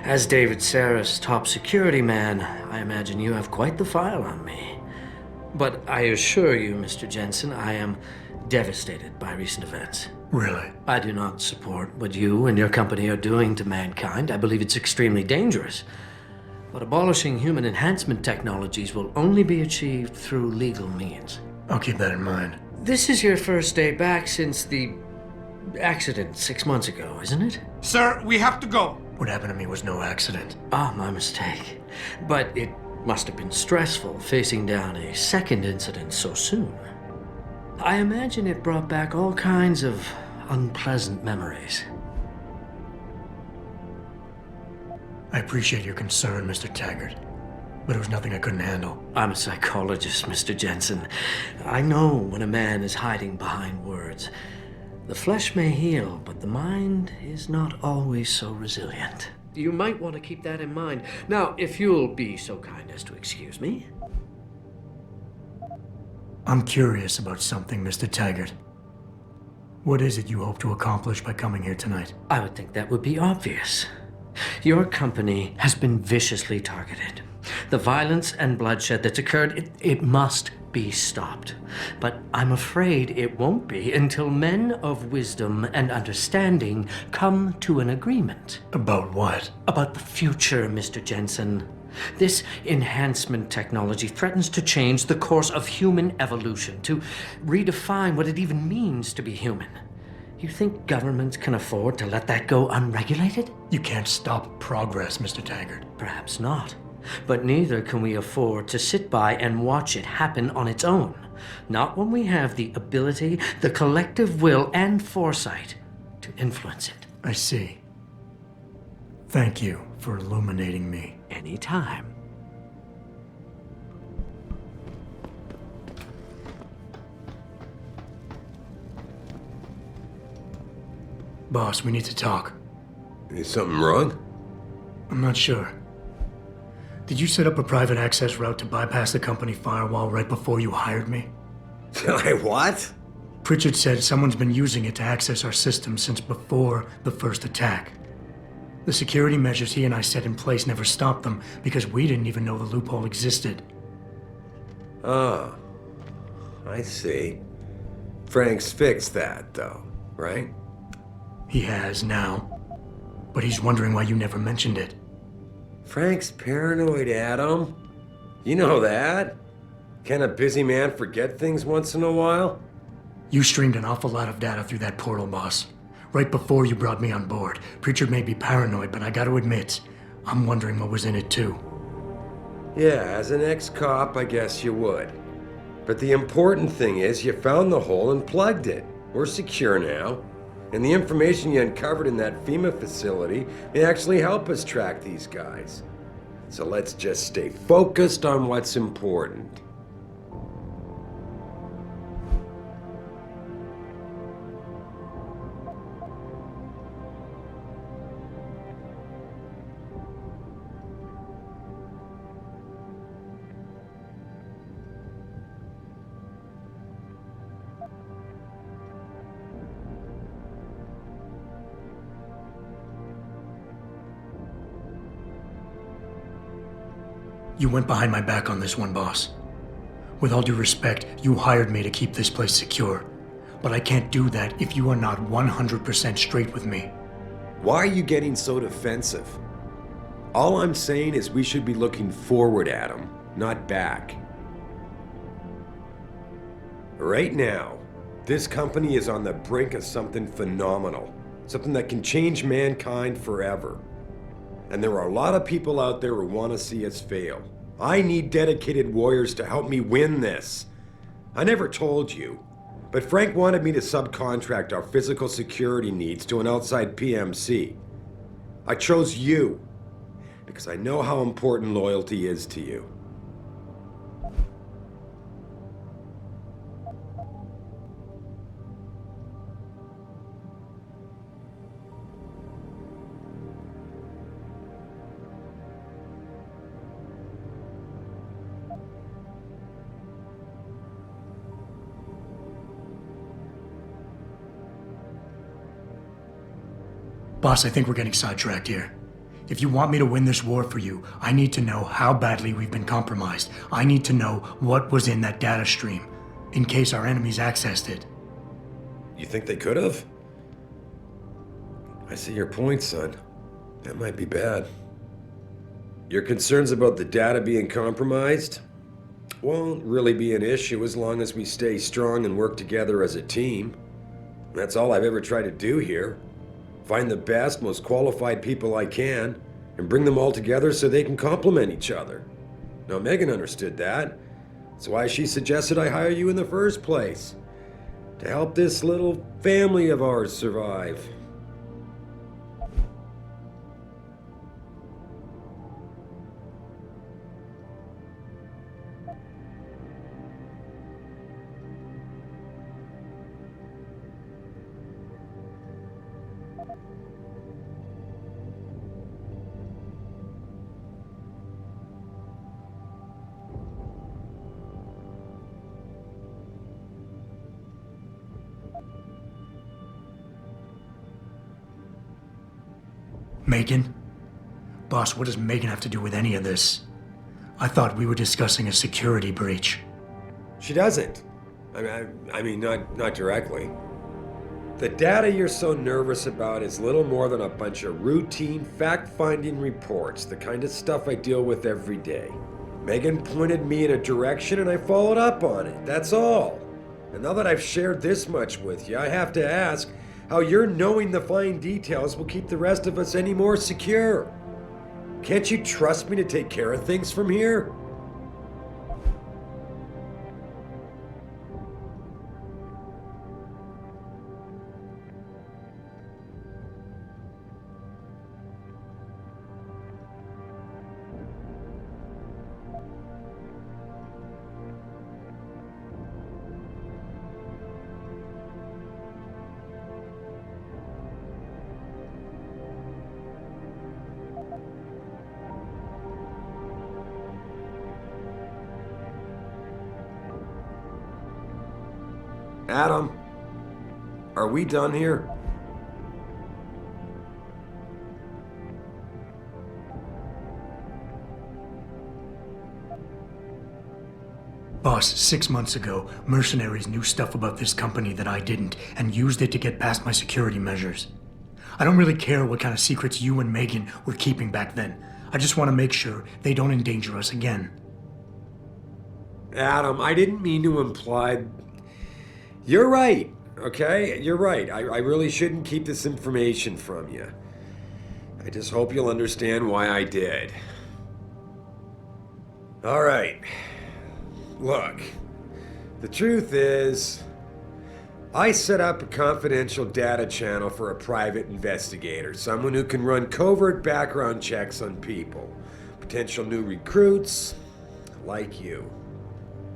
Speaker 1: As David Sarif's top security man, I imagine you have quite the file on me. But I assure you, Mr. Jensen, I am devastated by recent events.
Speaker 6: Really?
Speaker 1: I do not support what you and your company are doing to mankind. I believe it's extremely dangerous. But abolishing human enhancement technologies will only be achieved through legal means.
Speaker 6: I'll keep that in mind.
Speaker 1: This is your first day back since the accident 6 months ago, isn't it?
Speaker 2: Sir, we have to go.
Speaker 6: What happened to me was no accident.
Speaker 1: Ah, my mistake. But it must have been stressful facing down a second incident so soon. I imagine it brought back all kinds of unpleasant memories.
Speaker 6: I appreciate your concern, Mr. Taggart, but it was nothing I couldn't handle.
Speaker 1: I'm a psychologist, Mr. Jensen. I know when a man is hiding behind words. The flesh may heal, but the mind is not always so resilient. You might want to keep that in mind. Now, if you'll be so kind as to excuse me.
Speaker 6: I'm curious about something, Mr. Taggart. What is it you hope to accomplish by coming here tonight?
Speaker 1: I would think that would be obvious. Your company has been viciously targeted. The violence and bloodshed that's occurred, it must be stopped. But I'm afraid it won't be until men of wisdom and understanding come to an agreement.
Speaker 6: About what?
Speaker 1: About the future, Mr. Jensen. This enhancement technology threatens to change the course of human evolution, to redefine what it even means to be human. You think governments can afford to let that go unregulated?
Speaker 6: You can't stop progress, Mr. Taggart.
Speaker 1: Perhaps not. But neither can we afford to sit by and watch it happen on its own. Not when we have the ability, the collective will, and foresight to influence it.
Speaker 6: I see. Thank you for illuminating me.
Speaker 1: Anytime.
Speaker 6: Boss, we need to talk.
Speaker 11: Is something wrong?
Speaker 6: I'm not sure. Did you set up a private access route to bypass the company firewall right before you hired me?
Speaker 11: What?
Speaker 6: Pritchard said someone's been using it to access our system since before the first attack. The security measures he and I set in place never stopped them because we didn't even know the loophole existed.
Speaker 11: Oh, I see. Frank's fixed that, though, right?
Speaker 6: He has now. But he's wondering why you never mentioned it.
Speaker 11: Frank's paranoid, Adam. You know that. Can a busy man forget things once in a while?
Speaker 6: You streamed an awful lot of data through that portal, boss. Right before you brought me on board. Pritchard may be paranoid, but I gotta admit, I'm wondering what was in it too.
Speaker 11: Yeah, as an ex-cop, I guess you would. But the important thing is you found the hole and plugged it. We're secure now. And the information you uncovered in that FEMA facility may actually help us track these guys. So let's just stay focused on what's important.
Speaker 6: You went behind my back on this one, boss. With all due respect, you hired me to keep this place secure. But I can't do that if you are not 100% straight with me.
Speaker 11: Why are you getting so defensive? All I'm saying is we should be looking forward at him, not back. Right now, this company is on the brink of something phenomenal. Something that can change mankind forever. And there are a lot of people out there who want to see us fail. I need dedicated warriors to help me win this. I never told you, but Frank wanted me to subcontract our physical security needs to an outside PMC. I chose you, because I know how important loyalty is to you.
Speaker 6: Boss, I think we're getting sidetracked here. If you want me to win this war for you, I need to know how badly we've been compromised. I need to know what was in that data stream, in case our enemies accessed it.
Speaker 11: You think they could have? I see your point, son. That might be bad. Your concerns about the data being compromised won't really be an issue as long as we stay strong and work together as a team. That's all I've ever tried to do here. Find the best, most qualified people I can, and bring them all together so they can complement each other. Now, Megan understood that. That's why she suggested I hire you in the first place. To help this little family of ours survive.
Speaker 6: Megan? Boss, what does Megan have to do with any of this? I thought we were discussing a security breach.
Speaker 11: She doesn't. I mean, not directly. The data you're so nervous about is little more than a bunch of routine, fact-finding reports, the kind of stuff I deal with every day. Megan pointed me in a direction and I followed up on it, that's all. And now that I've shared this much with you, I have to ask how your knowing the fine details will keep the rest of us any more secure. Can't you trust me to take care of things from here? Adam, are we done here?
Speaker 6: Boss, 6 months ago, mercenaries knew stuff about this company that I didn't, and used it to get past my security measures. I don't really care what kind of secrets you and Megan were keeping back then. I just want to make sure they don't endanger us again.
Speaker 11: Adam, I didn't mean to imply... You're right, okay? You're right. I really shouldn't keep this information from you. I just hope you'll understand why I did. All right. Look, the truth is, I set up a confidential data channel for a private investigator, someone who can run covert background checks on people, potential new recruits, like you.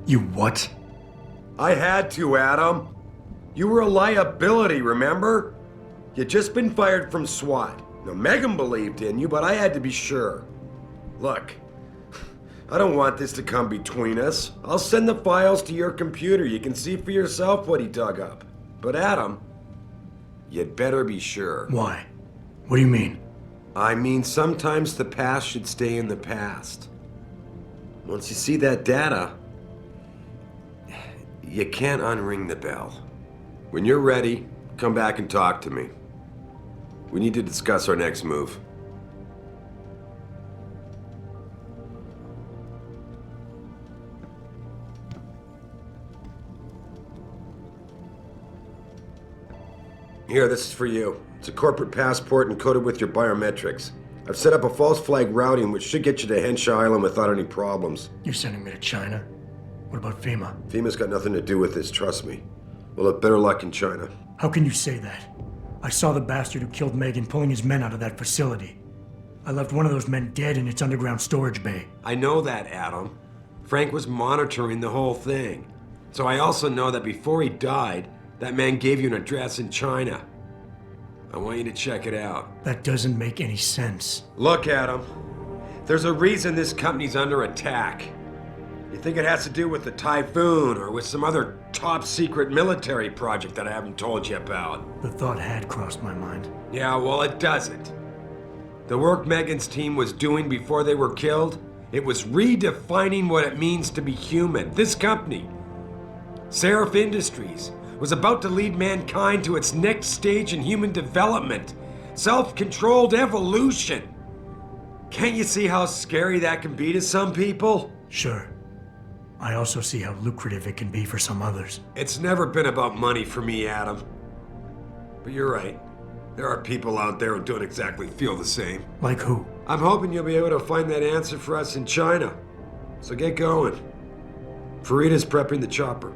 Speaker 6: You what?
Speaker 11: I had to, Adam. You were a liability, remember? You'd just been fired from SWAT. Now, Megan believed in you, but I had to be sure. Look, I don't want this to come between us. I'll send the files to your computer. You can see for yourself what he dug up. But Adam, you'd better be sure.
Speaker 6: Why? What do you mean?
Speaker 11: I mean, sometimes the past should stay in the past. Once you see that data, you can't unring the bell. When you're ready, come back and talk to me. We need to discuss our next move. Here, this is for you. It's a corporate passport encoded with your biometrics. I've set up a false flag routing which should get you to Henshaw Island without any problems.
Speaker 6: You're sending me to China? What about FEMA?
Speaker 11: FEMA's got nothing to do with this, trust me. We'll have better luck in China.
Speaker 6: How can you say that? I saw the bastard who killed Megan pulling his men out of that facility. I left one of those men dead in its underground storage bay.
Speaker 11: I know that, Adam. Frank was monitoring the whole thing. So I also know that before he died, that man gave you an address in China. I want you to check it out.
Speaker 6: That doesn't make any sense.
Speaker 11: Look, Adam. There's a reason this company's under attack. You think it has to do with the Typhoon or with some other top-secret military project that I haven't told you about?
Speaker 6: The thought had crossed my mind.
Speaker 11: Yeah, well, it doesn't. The work Megan's team was doing before they were killed, it was redefining what it means to be human. This company, Sarif Industries, was about to lead mankind to its next stage in human development. Self-controlled evolution. Can't you see how scary that can be to some people?
Speaker 6: Sure. I also see how lucrative it can be for some others.
Speaker 11: It's never been about money for me, Adam. But you're right. There are people out there who don't exactly feel the same.
Speaker 6: Like who?
Speaker 11: I'm hoping you'll be able to find that answer for us in China. So get going. Farida's prepping the chopper.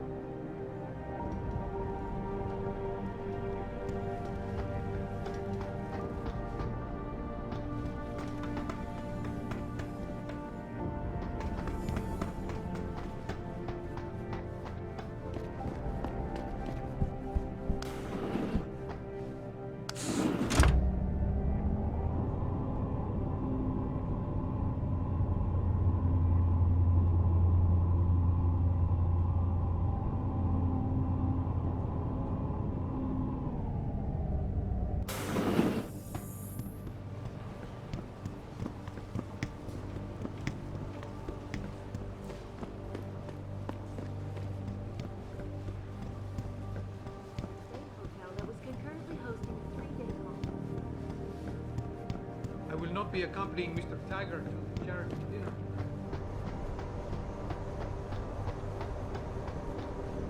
Speaker 14: I will not be accompanying Mr. Taggart to the charity dinner.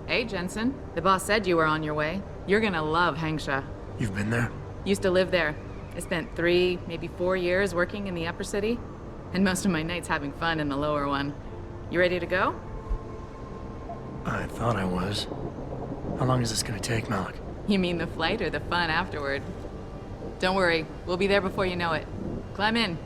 Speaker 20: Hey, Jensen. The boss said you were on your way. You're gonna love Hengsha.
Speaker 6: You've been there?
Speaker 20: Used to live there. I spent 3, maybe 4 years working in the upper city, and most of my nights having fun in the lower one. You ready to go?
Speaker 6: I thought I was. How long is this gonna take, Malik?
Speaker 20: You mean the flight or the fun afterward? Don't worry, we'll be there before you know it. Climb in.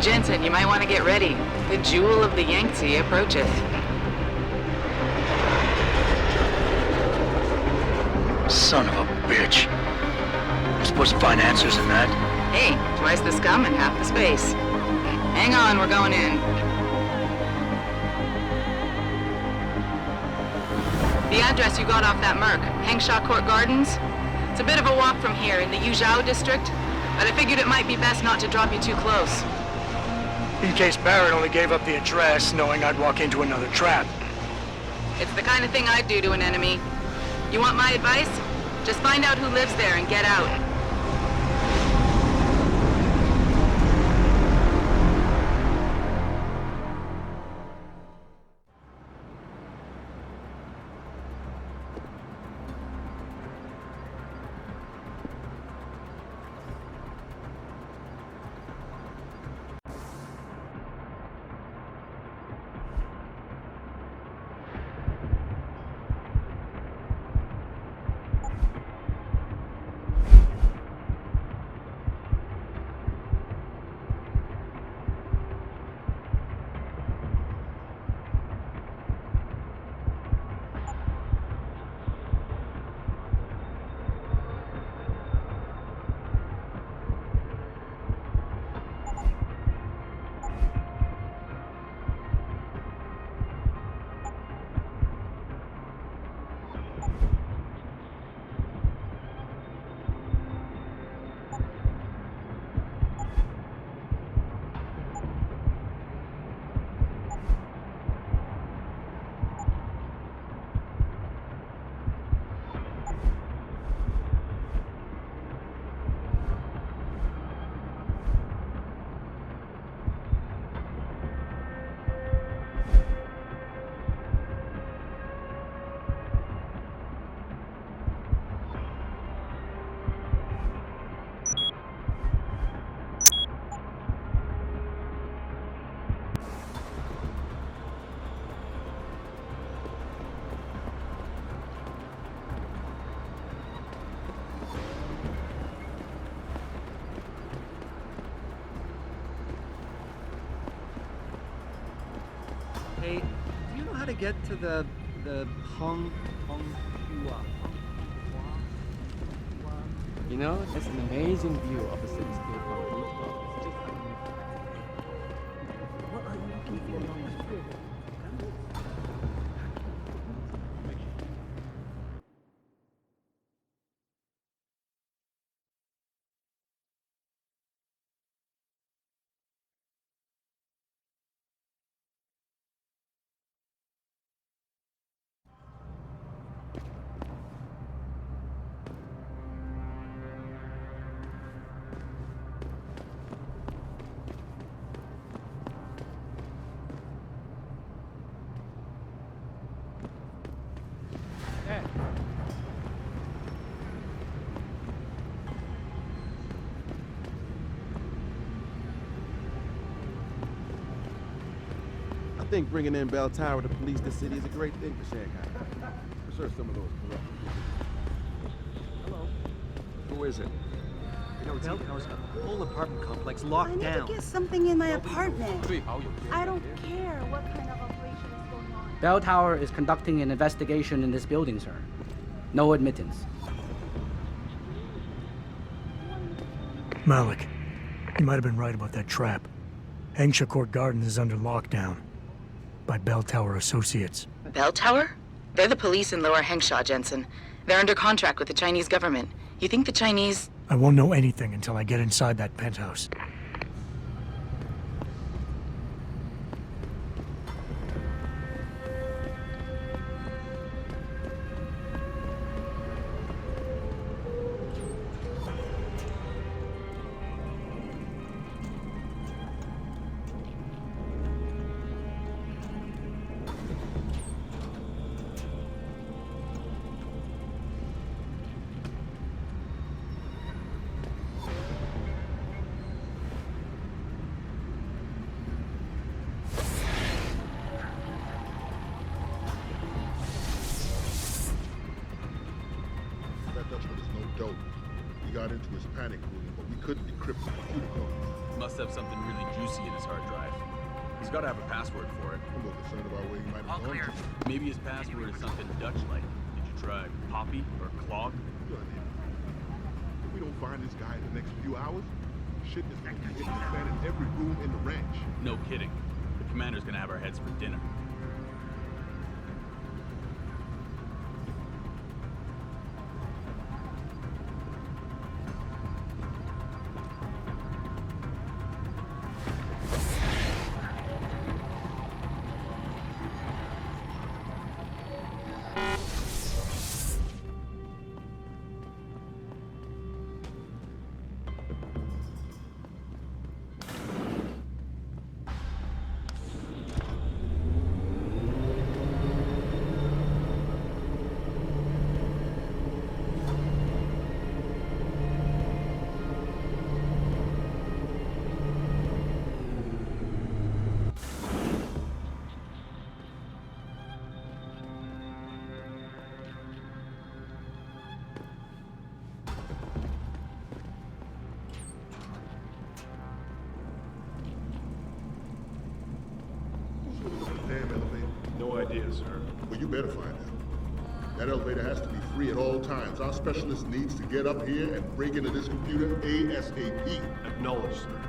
Speaker 20: Jensen, you might want to get ready. The jewel of the Yangtze approaches.
Speaker 6: Son of a bitch. You're supposed to find answers in that.
Speaker 20: Hey, twice the scum and half the space. Hang on, we're going in. The address you got off that Merc, Hengsha Court Gardens. It's a bit of a walk from here in the Yuzhou district, but I figured it might be best not to drop you too close.
Speaker 6: In case Barrett only gave up the address, knowing I'd walk into another trap.
Speaker 20: It's the kind of thing I'd do to an enemy. You want my advice? Just find out who lives there and get out.
Speaker 21: Hey, do you know how to get to the Hung Hua? You know, it's an amazing view of the cityscape from the rooftop. It's just unbelievable. What are you looking for on this trip?
Speaker 22: I think bringing in Bell Tower to police the city is a great thing for Shanghai. For sure some of those corrupt people.
Speaker 21: Hello.
Speaker 22: Who is it?
Speaker 21: You know, it's even knows a whole apartment complex locked
Speaker 17: I need
Speaker 21: down.
Speaker 17: to get something in my apartment. I don't care what kind of operation is going on.
Speaker 23: Bell Tower is conducting an investigation in this building, sir. No admittance.
Speaker 6: Malik, you might have been right about that trap. Hengsha Court Garden is under lockdown by Bell Tower Associates.
Speaker 20: Bell Tower? They're the police in Lower Hengsha, Jensen. They're under contract with the Chinese government. You think the Chinese...
Speaker 6: I won't know anything until I get inside that penthouse.
Speaker 3: We got into his panic room, but we couldn't decrypt the computer codes.
Speaker 16: Must have something really juicy in his hard drive. He's got to have a password for it.
Speaker 3: I'm a little concerned about where he might have gone to.
Speaker 16: Maybe his password is something Dutch-like. Did you try Poppy or Clog?
Speaker 3: Good idea. If we don't find this guy in the next few hours, shit is going to be hitting the fan in every room in the ranch.
Speaker 16: No kidding. The commander's going to have our heads for dinner.
Speaker 3: No idea, sir. Well, you better find out. That elevator has to be free at all times. Our specialist needs to get up here and break into this computer ASAP.
Speaker 5: Acknowledged, sir.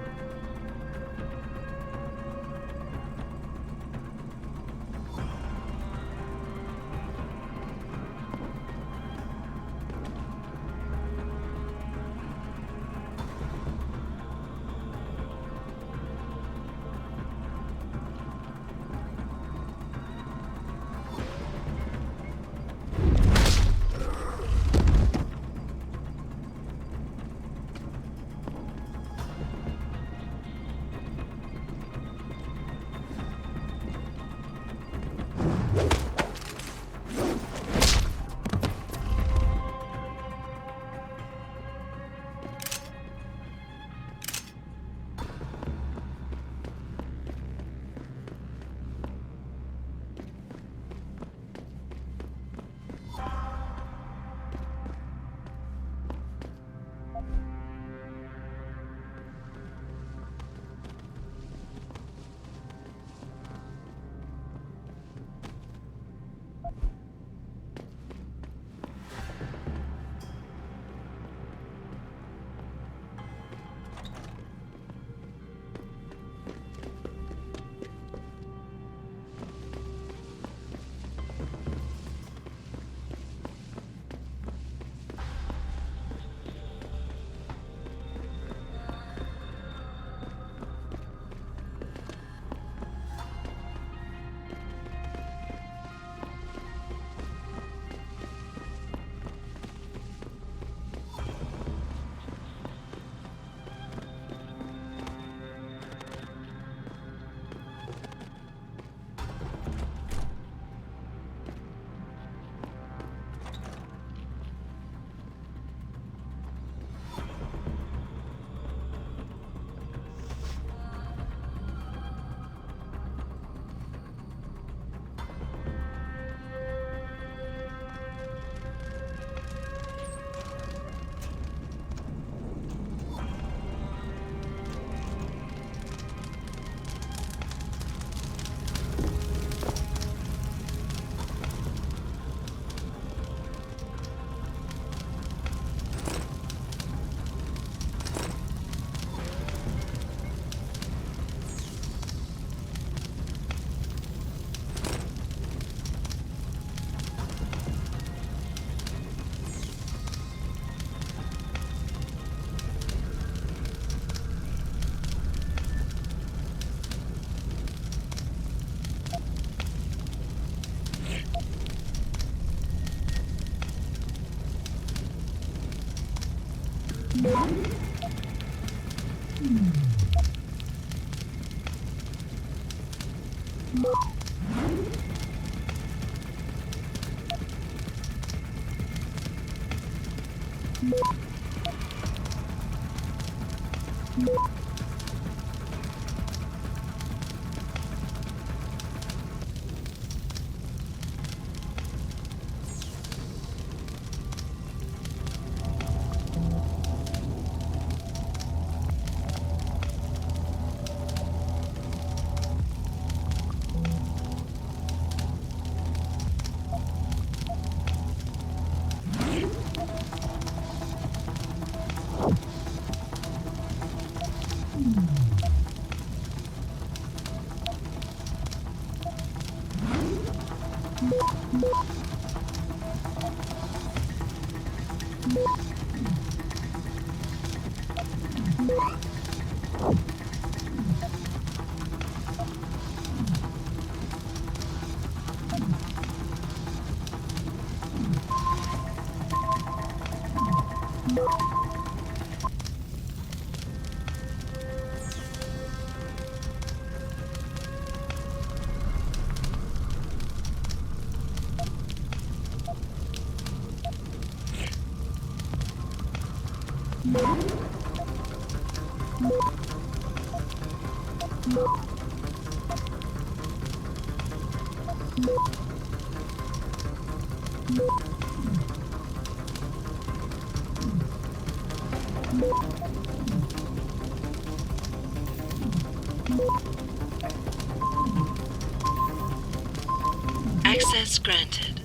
Speaker 4: Access granted.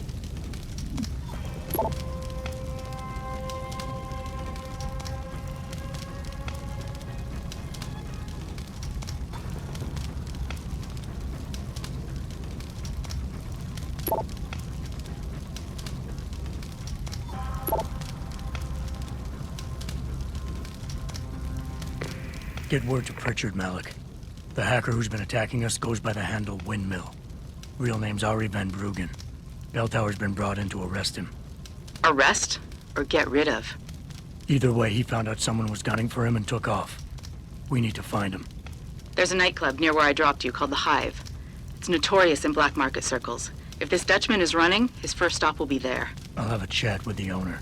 Speaker 6: Get word to Pritchard, Malik. The hacker who's been attacking us goes by the handle Windmill. Real name's Ari Van Bruggen. Bell Tower's been brought in to arrest him.
Speaker 20: Arrest? Or get rid of?
Speaker 6: Either way, he found out someone was gunning for him and took off. We need to find him.
Speaker 20: There's a nightclub near where I dropped you called the Hive. It's notorious in black market circles. If this Dutchman is running, his first stop will be there.
Speaker 6: I'll have a chat with the owner.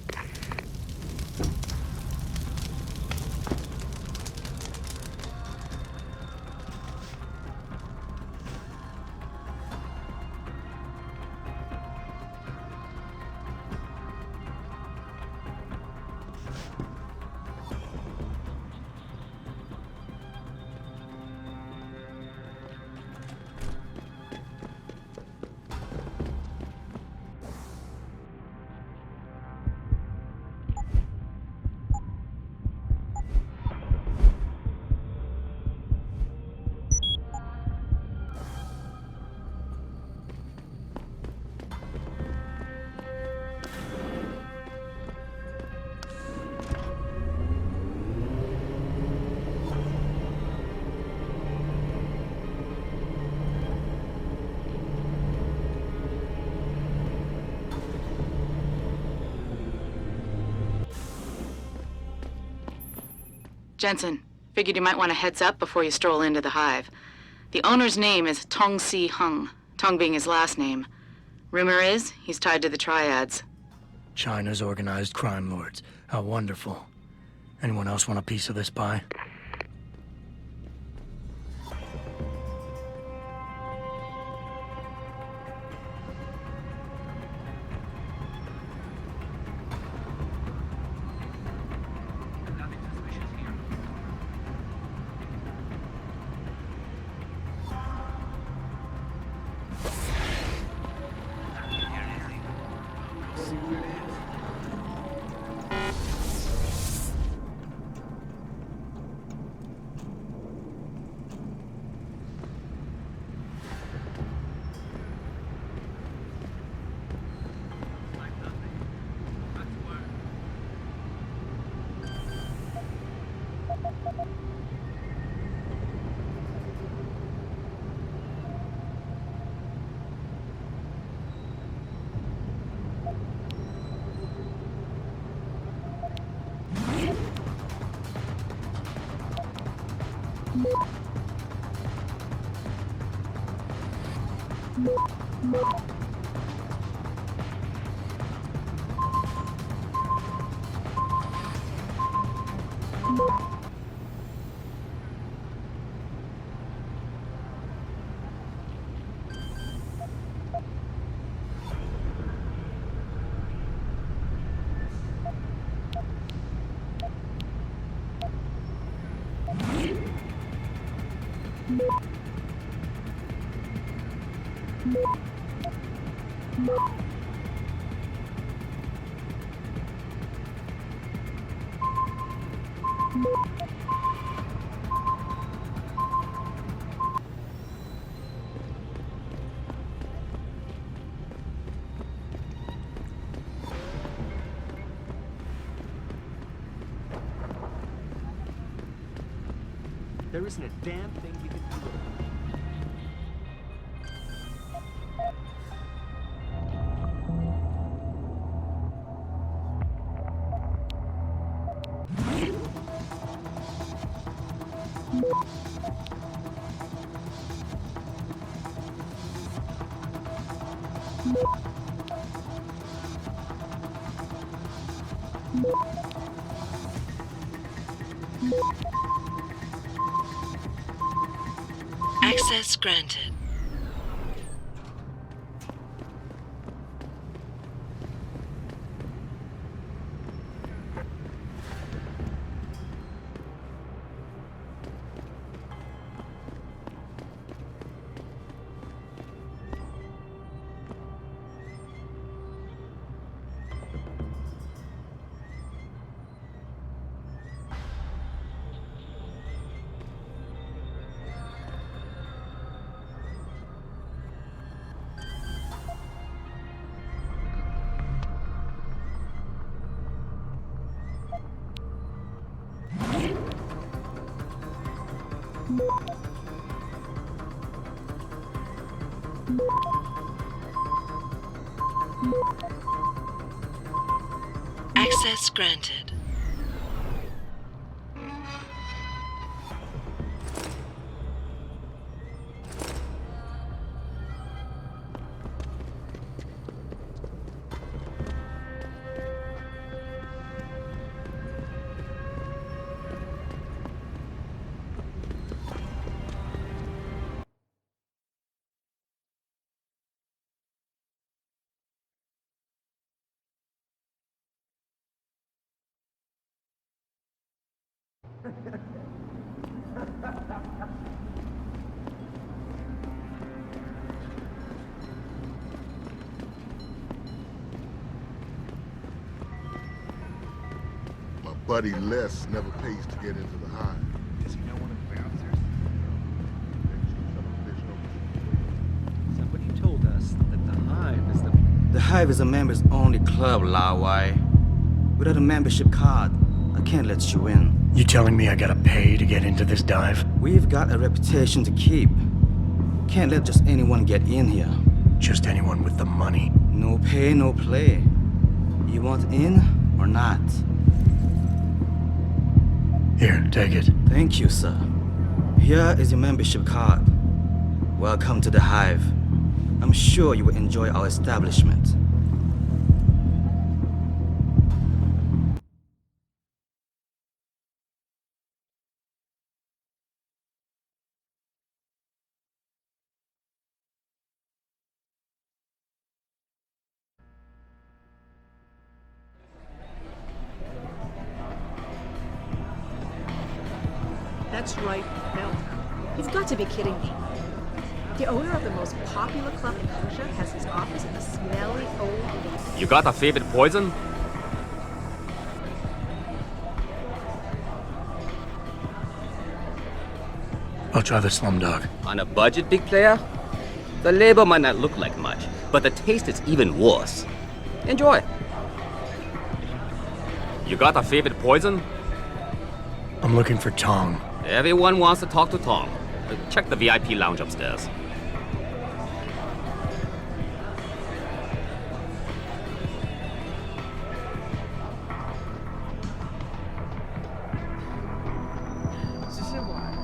Speaker 20: Jensen, figured you might want a heads up before you stroll into the Hive. The owner's name is Tong Si Hung, Tong being his last name. Rumor is he's tied to the Triads.
Speaker 6: China's organized crime lords. How wonderful. Anyone else want a piece of this pie?
Speaker 7: There isn't a damn thing you can do.
Speaker 4: Access granted. Access granted.
Speaker 15: My buddy Les never pays to get into the hive.
Speaker 7: Does he know one of the bouncers?
Speaker 21: Somebody told us that the Hive is the Hive is a members only club, Lawai. Without a membership card, I can't let you in.
Speaker 6: You telling me I gotta pay to get into this dive?
Speaker 21: We've got a reputation to keep. Can't let just anyone get in here.
Speaker 6: Just anyone with the money?
Speaker 21: No pay, no play. You want in or not?
Speaker 6: Here, take it.
Speaker 21: Thank you, sir. Here is your membership card. Welcome to the Hive. I'm sure you will enjoy our establishment.
Speaker 18: That's right, Mel. You've got to be kidding me. The owner of the most popular club in Persia has his office in a smelly old...
Speaker 10: You got a favorite poison?
Speaker 6: I'll try the Slumdog.
Speaker 10: On a budget, big player? The label might not look like much, but the taste is even worse. Enjoy. You got a favorite poison?
Speaker 6: I'm looking for Tong.
Speaker 10: Everyone wants to talk to Tom. Check the VIP lounge upstairs.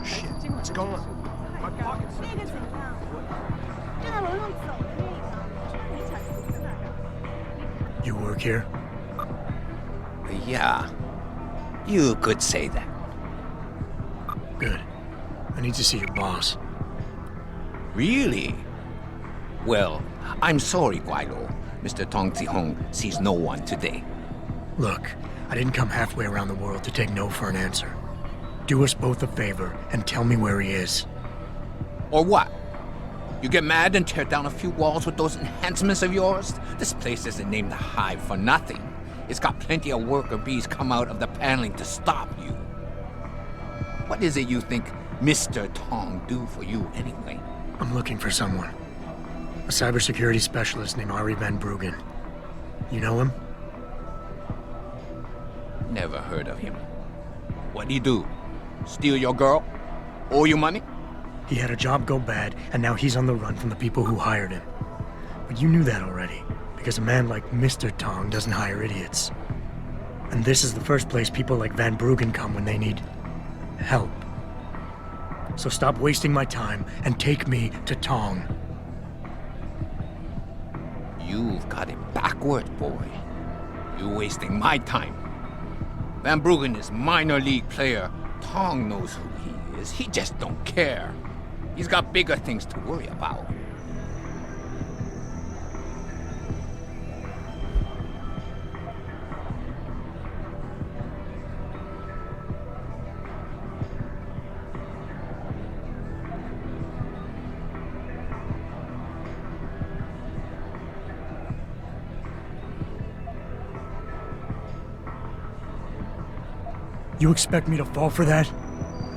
Speaker 7: Shit.
Speaker 3: gone. My pockets.
Speaker 17: 那个怎样？正在楼上走的那个，没抢银子呢。
Speaker 6: You work here?
Speaker 8: Yeah. You could say that.
Speaker 6: Good. I need to see your boss.
Speaker 8: Really? Well, I'm sorry, Guaido. Mr. Tong Zihong sees no one today.
Speaker 6: Look, I didn't come halfway around the world to take no for an answer. Do us both a favor and tell me where he is.
Speaker 8: Or what? You get mad and tear down a few walls with those enhancements of yours? This place isn't named the Hive for nothing. It's got plenty of worker bees come out of the paneling to stop you. What is it you think Mr. Tong do for you anyway?
Speaker 6: I'm looking for someone. A cybersecurity specialist named Ari Van Bruggen. You know him?
Speaker 8: Never heard of him. What do you do? Steal your girl? Owe you money?
Speaker 6: He had a job go bad, and now he's on the run from the people who hired him. But you knew that already, because a man like Mr. Tong doesn't hire idiots. And this is the first place people like Van Bruggen come when they need help. So stop wasting my time and take me to Tong.
Speaker 8: You've got it backward, boy. You're wasting my time. Van Bruggen is minor league player. Tong knows who he is. He just don't care. He's got bigger things to worry about.
Speaker 6: You expect me to fall for that?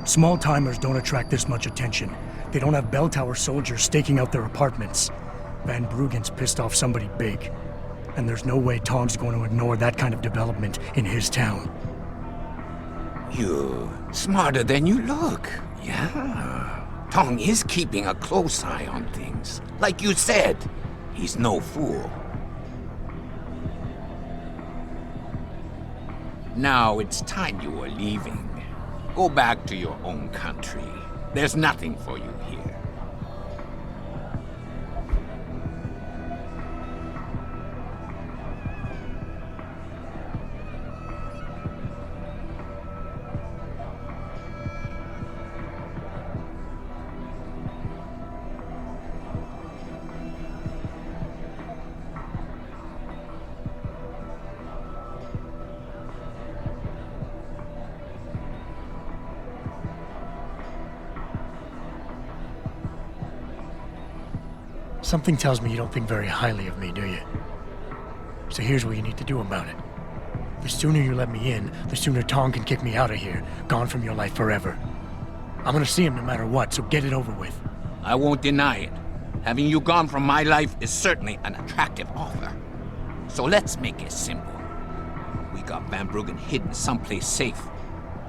Speaker 6: Small-timers don't attract this much attention. They don't have bell tower soldiers staking out their apartments. Van Bruggen's pissed off somebody big. And there's no way Tong's going to ignore that kind of development in his town.
Speaker 8: You're smarter than you look. Yeah. Tong is keeping a close eye on things. Like you said, he's no fool. Now it's time you were leaving. Go back to your own country. There's nothing for you here.
Speaker 6: Something tells me you don't think very highly of me, do you? So here's what you need to do about it. The sooner you let me in, the sooner Tong can kick me out of here, gone from your life forever. I'm gonna see him no matter what, so get it over with.
Speaker 8: I won't deny it. Having you gone from my life is certainly an attractive offer. So let's make it simple. We got Van Bruggen hidden someplace safe,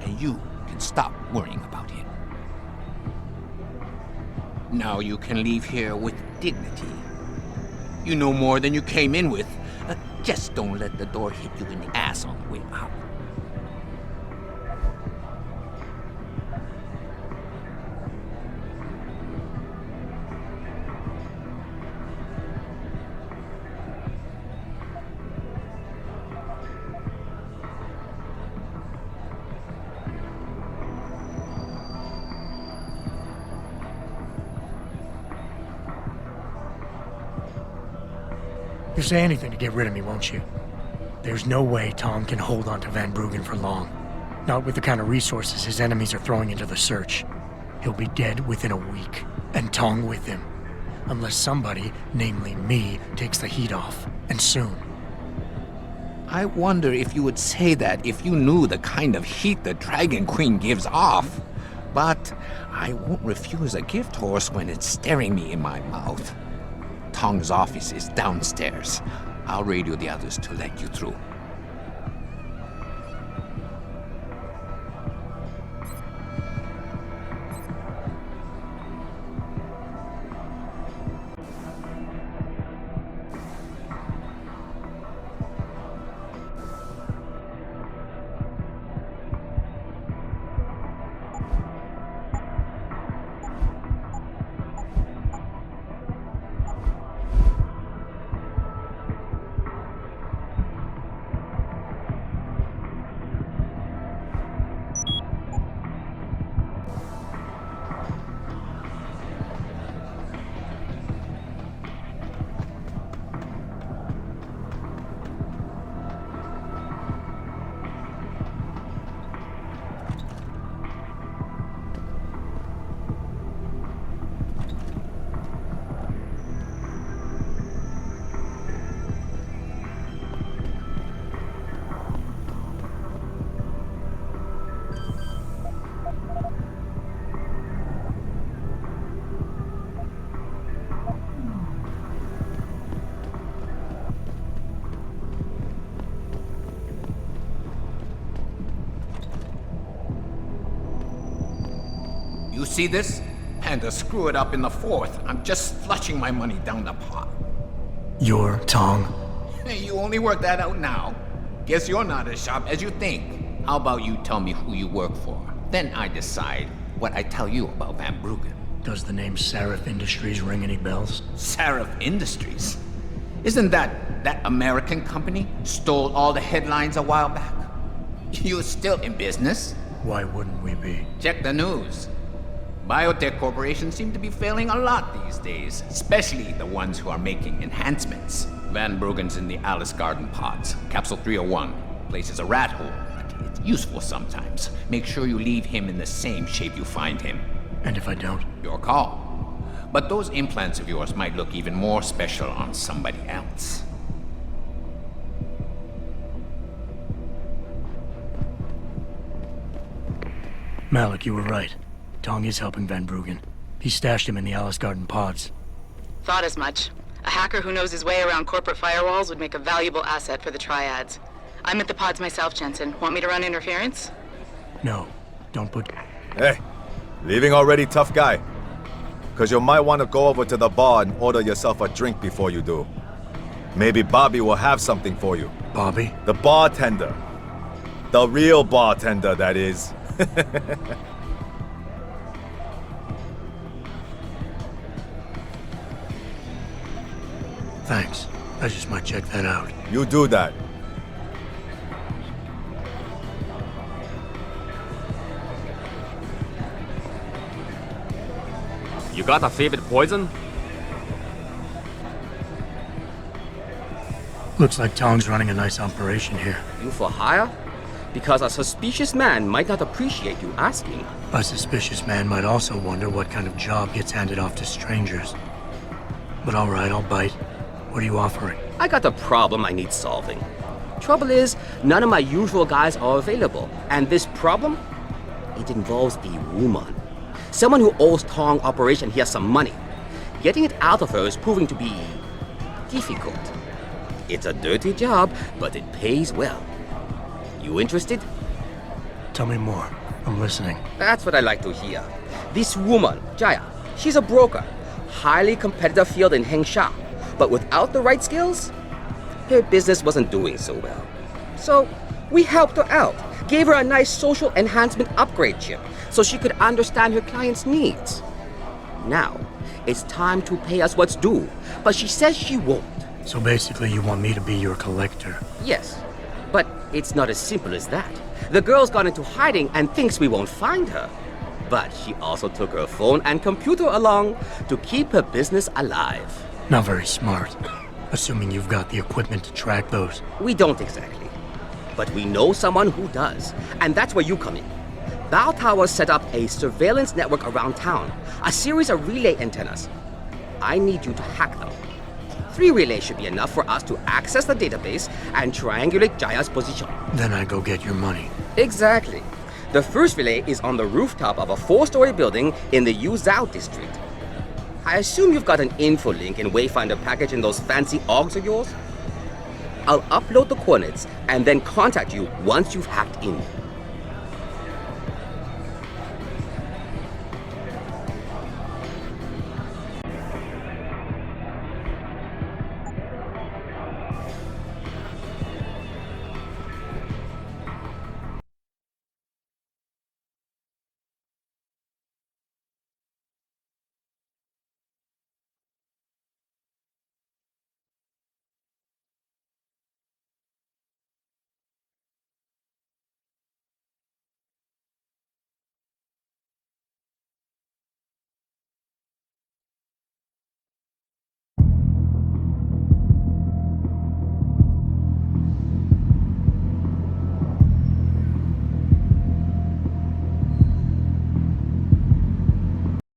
Speaker 8: and you can stop worrying about him. Now you can leave here with dignity. You know more than you came in with. Just don't let the door hit you in the ass on the way out.
Speaker 6: You'll say anything to get rid of me, won't you? There's no way Tong can hold on to Van Bruggen for long. Not with the kind of resources his enemies are throwing into the search. He'll be dead within a week, and Tong with him. Unless somebody, namely me, takes the heat off, and soon.
Speaker 8: I wonder if you would say that if you knew the kind of heat the Dragon Queen gives off. But I won't refuse a gift horse when it's staring me in my mouth. Tong's office is downstairs. I'll radio the others to let you through. You see this? And to screw it up in the fourth, I'm just flushing my money down the pot.
Speaker 6: You're Tong?
Speaker 8: Hey, you only work that out now. Guess you're not as sharp as you think. How about you tell me who you work for? Then I decide what I tell you about Van Bruggen.
Speaker 6: Does the name Sarif Industries ring any bells?
Speaker 8: Sarif Industries? Isn't that American company stole all the headlines a while back? You're still in business?
Speaker 6: Why wouldn't we be?
Speaker 8: Check the news. Biotech corporations seem to be failing a lot these days, especially the ones who are making enhancements. Van Bruggen's in the Alice Garden pods. Capsule 301. Place is a rat hole, but it's useful sometimes. Make sure you leave him in the same shape you find him.
Speaker 6: And if I don't?
Speaker 8: Your call. But those implants of yours might look even more special on somebody else.
Speaker 6: Malik, you were right. Tong is helping Van Bruggen. He stashed him in the Alice Garden pods.
Speaker 20: Thought as much. A hacker who knows his way around corporate firewalls would make a valuable asset for the triads. I'm at the pods myself, Jensen. Want me to run interference?
Speaker 6: No, don't put...
Speaker 12: Hey, leaving already, tough guy? Because you might want to go over to the bar and order yourself a drink before you do. Maybe Bobby will have something for you.
Speaker 6: Bobby?
Speaker 12: The bartender. The real bartender, that is.
Speaker 6: Thanks. I just might check that out.
Speaker 12: You do that.
Speaker 10: You got a favorite poison?
Speaker 6: Looks like Tong's running a nice operation here.
Speaker 10: You for hire? Because a suspicious man might not appreciate you asking.
Speaker 6: A suspicious man might also wonder what kind of job gets handed off to strangers. But all right, I'll bite. What are you offering?
Speaker 10: I got a problem I need solving. Trouble is, none of my usual guys are available. And this problem? It involves a woman. Someone who owes Tong Operation here some money. Getting it out of her is proving to be difficult. It's a dirty job, but it pays well. You interested?
Speaker 6: Tell me more. I'm listening.
Speaker 10: That's what I like to hear. This woman, Jaya, she's a broker. Highly competitive field in Hengsha. But without the right skills, her business wasn't doing so well. So we helped her out. Gave her a nice social enhancement upgrade chip so she could understand her clients' needs. Now, it's time to pay us what's due, but she says she won't.
Speaker 6: So basically you want me to be your collector?
Speaker 10: Yes, but it's not as simple as that. The girl's gone into hiding and thinks we won't find her. But she also took her phone and computer along to keep her business alive.
Speaker 6: Not very smart. Assuming you've got the equipment to track those.
Speaker 10: We don't exactly. But we know someone who does. And that's where you come in. Bow Tower set up a surveillance network around town. A series of relay antennas. I need you to hack them. 3 relays should be enough for us to access the database and triangulate Jaya's position.
Speaker 6: Then I go get your money.
Speaker 10: Exactly. The first relay is on the rooftop of a 4-story building in the Yuzhou district. I assume you've got an info link and Wayfinder package in those fancy augs of yours? I'll upload the coordinates and then contact you once you've hacked in.